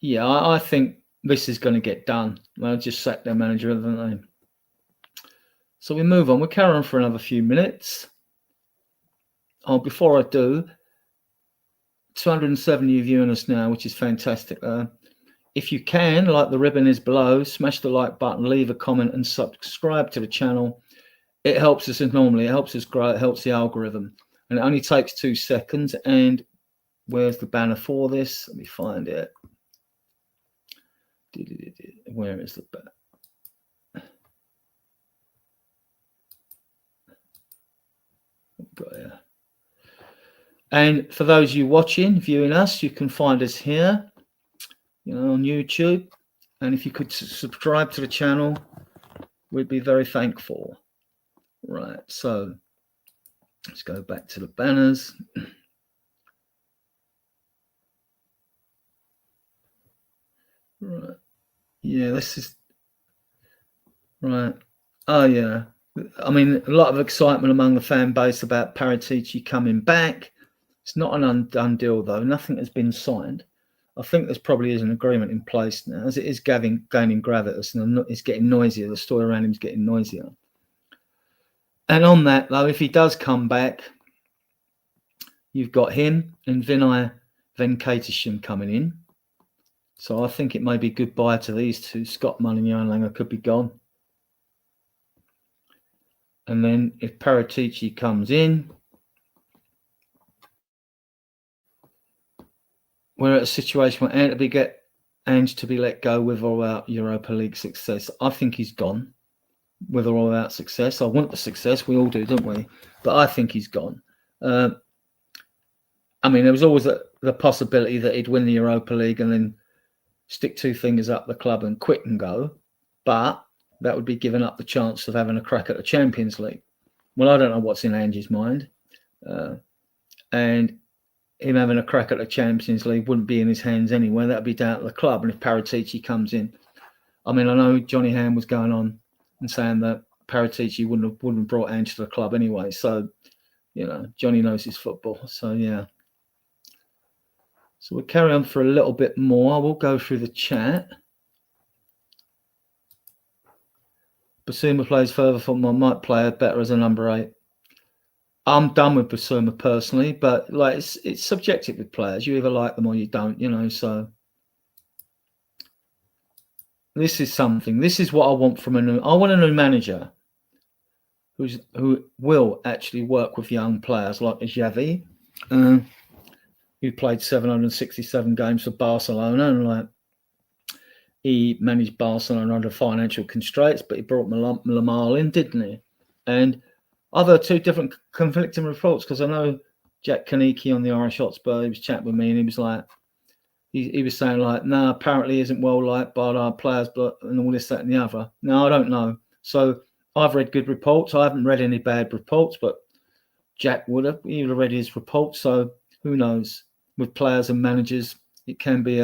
Yeah, I think this is going to get done. They'll just sack their manager, haven't they? So we move on. We'll carry on for another few minutes. Oh, before I do, 270 viewing us now, which is fantastic. If you can, like the ribbon is below, smash the like button, leave a comment, and subscribe to the channel. It helps us enormously. It helps us grow. It helps the algorithm. And it only takes 2 seconds. And where's the banner for this? Let me find it. Where is the banner? Got here. And for those of you watching, viewing us, you can find us here, on YouTube. And if you could subscribe to the channel, we'd be very thankful. Right, so let's go back to the banners. Right, yeah, this is right. Oh yeah, I mean, a lot of excitement among the fan base about Paratici coming back. It's not an undone deal though. Nothing has been signed. I think there's probably is an agreement in place now, as it is gaining gravitas, and it's getting noisier. The story around him is getting noisier. And on that, though, if he does come back, you've got him and Vinay Venkatesham coming in. So I think it may be goodbye to these two. Scott Munn and Jan Langer could be gone. And then if Paratici comes in, we're at a situation where Ange to be let go with or without Europa League success. I think he's gone with or without success. I want the success. We all do, don't we? But I think he's gone. I mean, there was always the possibility that he'd win the Europa League and then stick two fingers up the club and quit and go. But that would be giving up the chance of having a crack at the Champions League. Well, I don't know what's in Ange's mind. And him having a crack at the Champions League wouldn't be in his hands anyway. That would be down to the club. And if Paratici comes in, I mean, I know Johnny Ham was going on and saying that Paratici wouldn't have brought Ange to the club anyway. So, you know, Johnny knows his football. So, yeah. So we'll carry on for a little bit more. We'll go through the chat. Basuma plays further football, might play better as a number 8. I'm done with Basuma personally, but like it's subjective with players. You either like them or you don't, you know. So this is something. This is what I want from I want a new manager who will actually work with young players like Xavi, who played 767 games for Barcelona, and like he managed Barcelona under financial constraints, but he brought Lamar in, didn't he? And I've heard two different conflicting reports because I know Jack Kaneki on the Irish Hotspur, he was chatting with me and he was like, he was saying like, no, apparently he isn't well liked by our players, but and all this, that, and the other. No, I don't know. So I've read good reports. I haven't read any bad reports, but Jack would have. He would have read his reports. So who knows? With players and managers, it can be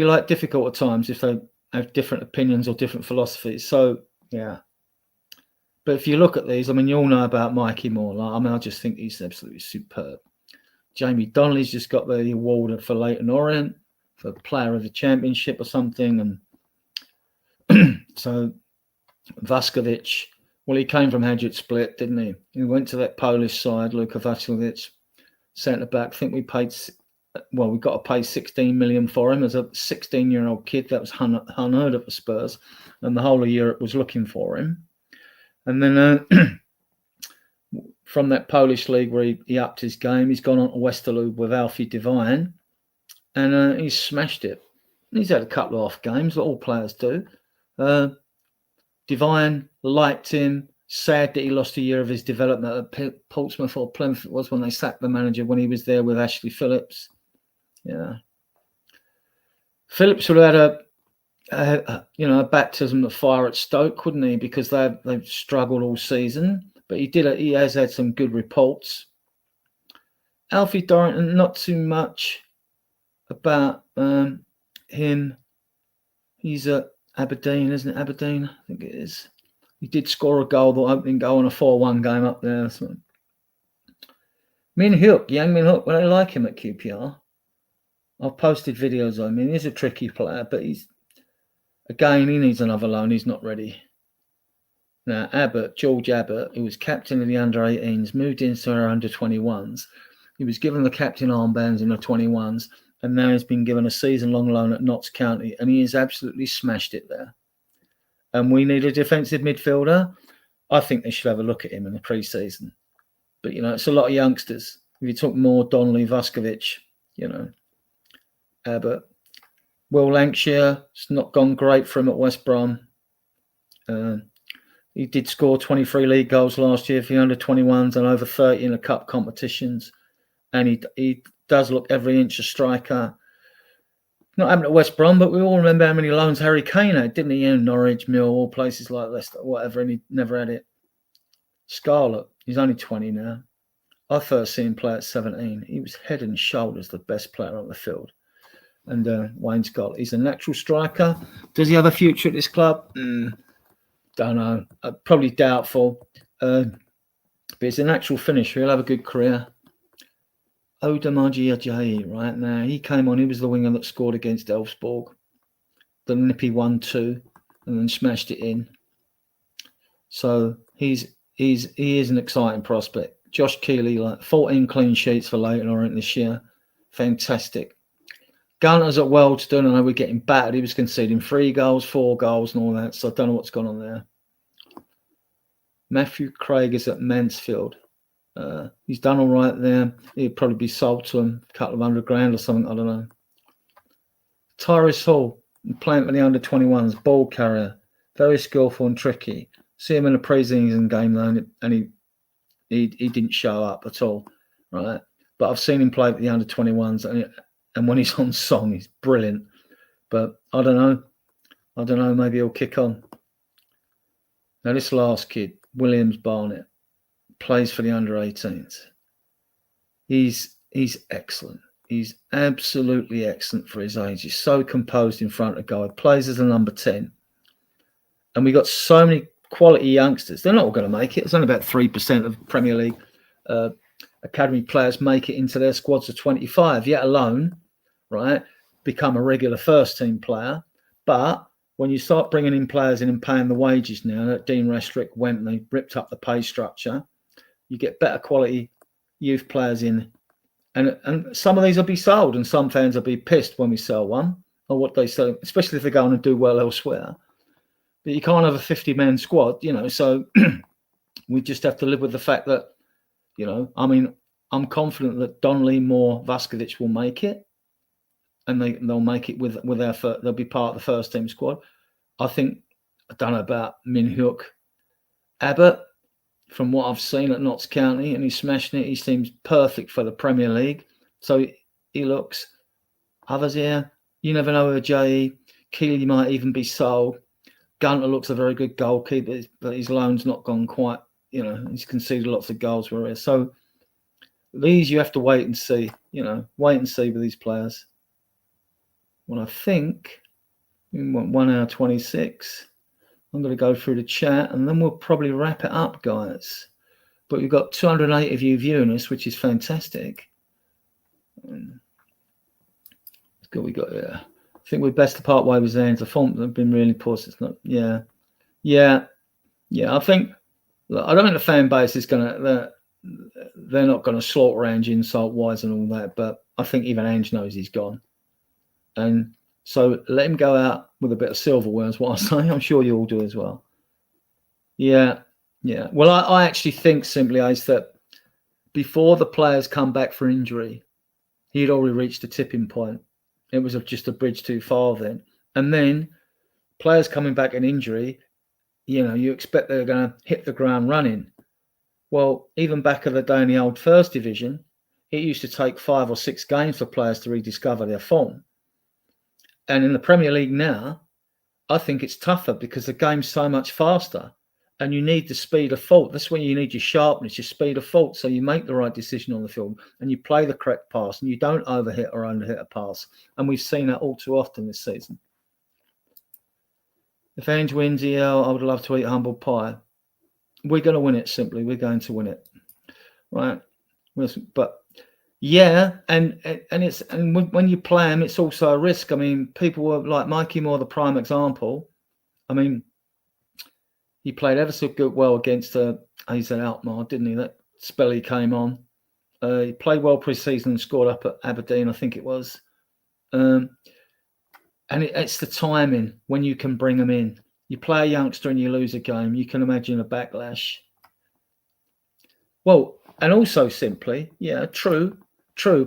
like difficult at times if they have different opinions or different philosophies. So yeah. But if you look at these, I mean, you all know about Mikey Moore. Like, I mean, I just think he's absolutely superb. Jamie Donnelly's just got the award for Leyton Orient for Player of the Championship or something. And so Vaskovic, well, he came from Hadjit Split, didn't he? He went to that Polish side, Luka Vaskovic, centre back. I think we got to pay 16 million for him as a 16-year-old kid. That was unheard of for Spurs. And the whole of Europe was looking for him. And then from that Polish league where he upped his game, he's gone on to Westerlo with Alfie Devine, and he's smashed it. He's had a couple of off games, that all players do. Devine liked him. Sad that he lost a year of his development at Portsmouth or Plymouth. It was when they sacked the manager when he was there with Ashley Phillips. Yeah, Phillips would have had a baptism of fire at Stoke, wouldn't he? Because they've struggled all season. But he has had some good reports. Alfie Dorrington, not too much about him. He's at Aberdeen, isn't it? Aberdeen, I think it is. He did score a goal, the opening goal in a 4-1 game up there. So. Min Hook, Yang Min Hook, well, I like him at QPR. I've posted videos of him. I mean, he's a tricky player, but he needs another loan. He's not ready. Now, George Abbott, who was captain of the under-18s, moved into our under-21s. He was given the captain armbands in the 21s, and now he's been given a season-long loan at Notts County, and he has absolutely smashed it there. And we need a defensive midfielder. I think they should have a look at him in the pre-season. But, you know, it's a lot of youngsters. If you talk more Donnelly, Vaskovic, you know, Abbott. Will Lancashire, it's not gone great for him at West Brom. He did score 23 league goals last year for the under-21s and over 30 in the cup competitions. And he does look every inch a striker. Not happened at West Brom, but we all remember how many loans Harry Kane had, didn't he? In Norwich, Millwall, places like Leicester, whatever, and he never had it. Scarlett, he's only 20 now. I first seen him play at 17. He was head and shoulders the best player on the field. And Wayne Scott, he's a natural striker. Does he have a future at this club? Don't know. Probably doubtful. But he's a natural finisher. He'll have a good career. Odamaji Ajayi, right now, he came on. He was the winger that scored against Elfsborg. The nippy 1-2 and then smashed it in. So he is an exciting prospect. Josh Keeley, like 14 clean sheets for Leighton Orient this year. Fantastic. Gunter's at Wealdstone. I know we're getting battered. He was conceding 3 goals, 4 goals and all that. So I don't know what's gone on there. Matthew Craig is at Mansfield. He's done all right there. He'd probably be sold to him a couple of $100,000 or something. I don't know. Tyrese Hall, playing for the under-21s, ball carrier. Very skillful and tricky. See him in a pre-season game though, and he didn't show up at all, right? But I've seen him play with the under-21s, and when he's on song, he's brilliant. But I don't know. Maybe he'll kick on. Now this last kid, Williams Barnett, plays for the under-18s. He's excellent. He's absolutely excellent for his age. He's so composed in front of goal. He plays as a number 10. And we got so many quality youngsters. They're not all going to make it. It's only about 3% of Premier League academy players make it into their squads of 25, yet alone, right, become a regular first-team player. But when you start bringing in players in and paying the wages now, that Dean Restrick went and they ripped up the pay structure, you get better quality youth players in. And some of these will be sold, and some fans will be pissed when we sell one or what they sell, especially if they go on and do well elsewhere. But you can't have a 50-man squad, so we just have to live with the fact that, I'm confident that Donnelly, Moore, Vaskovic will make it, and they'll make it with they'll be part of the first team squad. I don't know about Minhyuk. Abbott, from what I've seen at Notts County, and he's smashing it. He seems perfect for the Premier League. So he looks. Others here, you never know with JE. Keeley might even be sold. Gunter looks a very good goalkeeper, but his loan's not gone quite, he's conceded lots of goals for it. So these you have to wait and see, wait and see with these players. Well, I think in 1 hour 26. I'm going to go through the chat and then we'll probably wrap it up, guys. But we've got 280 of you viewing us, which is fantastic. We got here. I think we're best to part way with Zans. The font have been really poor. It's not. Yeah. I think. Look, I don't think the fan base is gonna. They're not going to slaughter Ange insult wise and all that. But I think even Ange knows he's gone. And so let him go out with a bit of silverware, is what I say. I'm sure you all do as well. Yeah. Well, I actually think simply is that before the players come back for injury, he'd already reached a tipping point. It was just a bridge too far then. And then players coming back in injury, you expect they're going to hit the ground running. Well, even back in the day in the old First Division, it used to take 5 or 6 games for players to rediscover their form. And in the Premier League now, I think it's tougher because the game's so much faster and you need the speed of thought. That's when you need your sharpness, your speed of thought. So you make the right decision on the field and you play the correct pass and you don't overhit or underhit a pass. And we've seen that all too often this season. If Ange wins EL, I would love to eat humble pie. We're going to win it, simply. We're going to win it. Right? But yeah, and when you play him, it's also a risk. I mean, people were like Mikey Moore, the prime example. I mean, he played ever so good well against AZ Alkmaar, didn't he? That spell he came on. He played well pre-season and scored up at Aberdeen, I think it was. And it's the timing when you can bring them in. You play a youngster and you lose a game, you can imagine a backlash. Well, and also simply, yeah, true,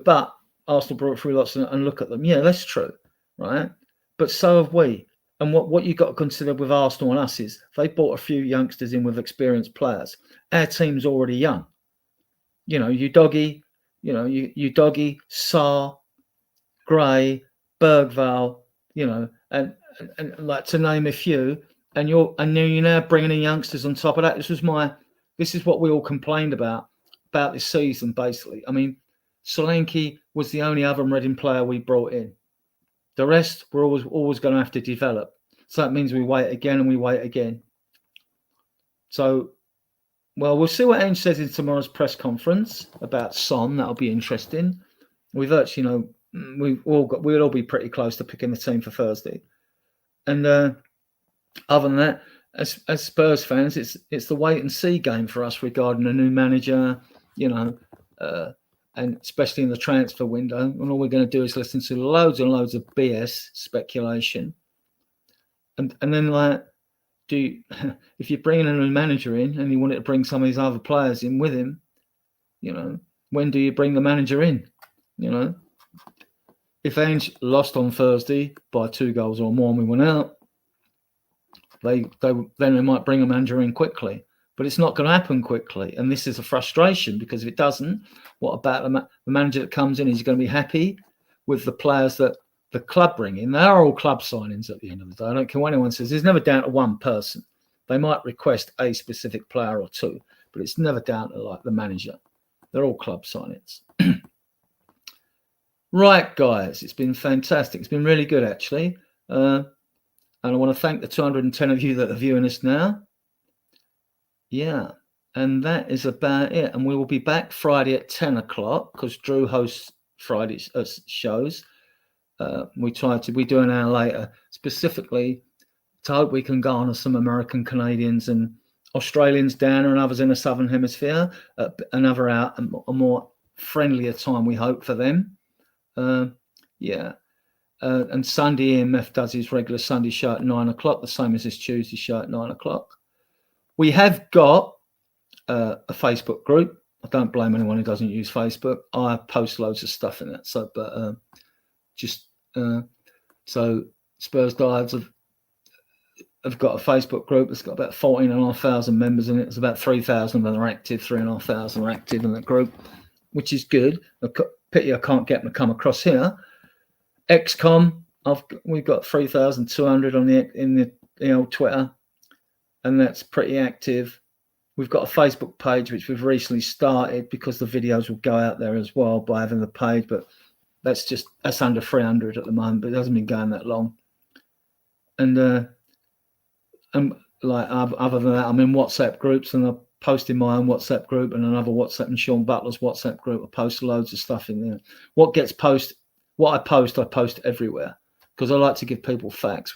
but Arsenal brought through lots and look at them. Yeah, that's true, right? But so have we. And what you've got to consider with Arsenal and us is they brought a few youngsters in with experienced players. Our team's already young. You Doggy, Sarr, Gray, Bergvall, and like to name a few. And you're now bringing in youngsters on top of that. This is what we all complained about this season, basically. I mean, Solanke was the only other Reading player we brought in. The rest we're always going to have to develop. So that means we wait again and we wait again. So, well, we'll see what Ange says in tomorrow's press conference about Son. That'll be interesting. We've actually, we'll all be pretty close to picking the team for Thursday. And other than that, as Spurs fans, it's the wait and see game for us regarding a new manager, you know, and especially in the transfer window. And all we're going to do is listen to loads and loads of BS speculation. And then, like, if you're bringing a new manager in and you wanted to bring some of these other players in with him, you know, when do you bring the manager in? You know, if Ange lost on Thursday by 2 goals or more and we went out, then they might bring a manager in quickly. But it's not going to happen quickly. And this is a frustration, because if it doesn't, what about the manager that comes in? Is he going to be happy with the players that the club bring in? They are all club signings at the end of the day. I don't care what anyone says. It's never down to one person. They might request a specific player or two, but it's never down to like the manager. They're all club signings. Right, guys, it's been fantastic. It's been really good, actually. And I want to thank the 210 of you that are viewing us now. Yeah, and that is about it. And we will be back Friday at 10 o'clock because Drew hosts Friday's shows. We do an hour later, specifically to hope we can go on to some American Canadians and Australians down and others in the Southern Hemisphere. Another hour, a more friendlier time, we hope, for them. And Sunday EMF does his regular Sunday show at 9 o'clock, the same as his Tuesday show at 9 o'clock. We have got a Facebook group. I don't blame anyone who doesn't use Facebook. I post loads of stuff in it. So Spurs Diehards have got a Facebook group. It's got about 14,500 members in it. It's about 3,000 of them are active, 3,500 are active in the group, which is good. Pity I can't get them to come across here. XCOM, we've got 3,200 on the old Twitter, and that's pretty active. We've got a Facebook page which we've recently started because the videos will go out there as well by having the page, but that's under 300 at the moment, but it hasn't been going that long. And like other than that, I'm in WhatsApp groups, and I post in my own WhatsApp group and another WhatsApp and Sean Butler's WhatsApp group. I post loads of stuff in there. What I post everywhere because I like to give people facts.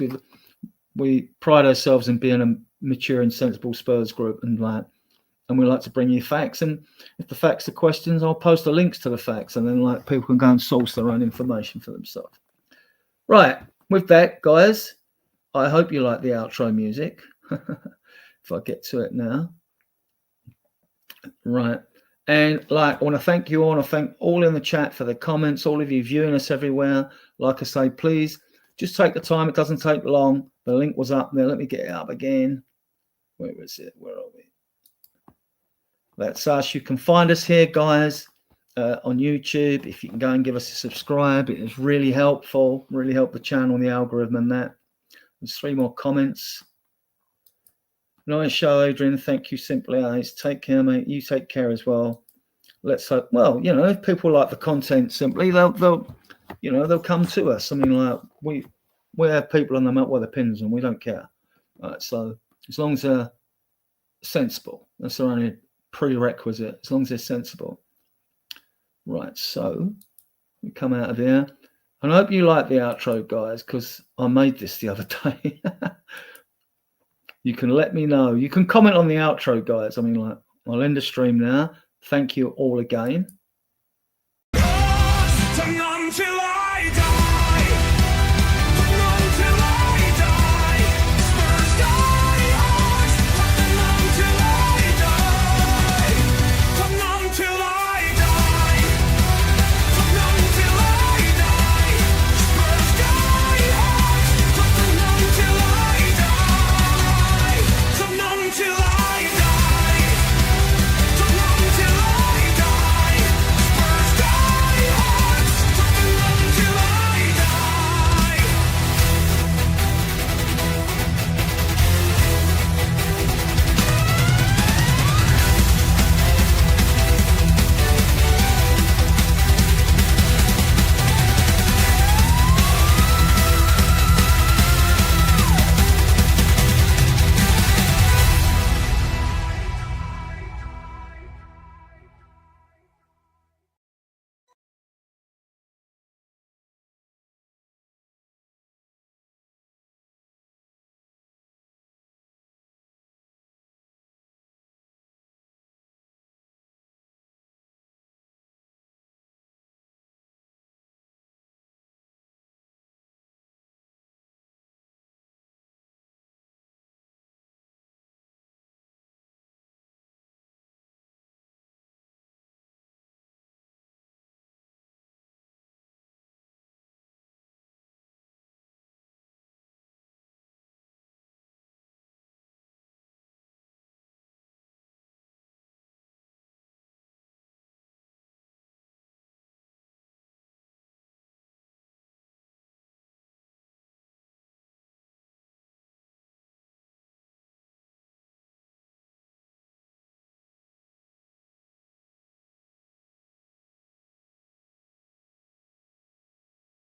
We pride ourselves in being a mature and sensible Spurs group, and we like to bring you facts. And if the facts are questions, I'll post the links to the facts, and then people can go and source their own information for themselves. Right, with that, guys, I hope you like the outro music. If I get to it now. Right. And I want to thank you all. I want to thank all in the chat for the comments, all of you viewing us everywhere. Like I say, please just take the time. It doesn't take long. The link was up there. Let me get it up again. Where is it? Where are we? That's us. You can find us here, guys, on YouTube. If you can go and give us a subscribe, it is really helpful. Really help the channel and the algorithm and that. There's 3 more comments. Nice show, Adrian. Thank you, Simply Ace. Take care, mate. You take care as well. Let's hope. Well, if people like the content, simply they'll come to us. I mean, we have people on the map with their pins, and we don't care. Right, so as long as they're sensible, that's the only prerequisite. As long as they're sensible. Right. So we come out of here, and I hope you like the outro, guys, because I made this the other day. You can let me know. You can comment on the outro, guys. I mean, I'll end the stream now. Thank you all again. Until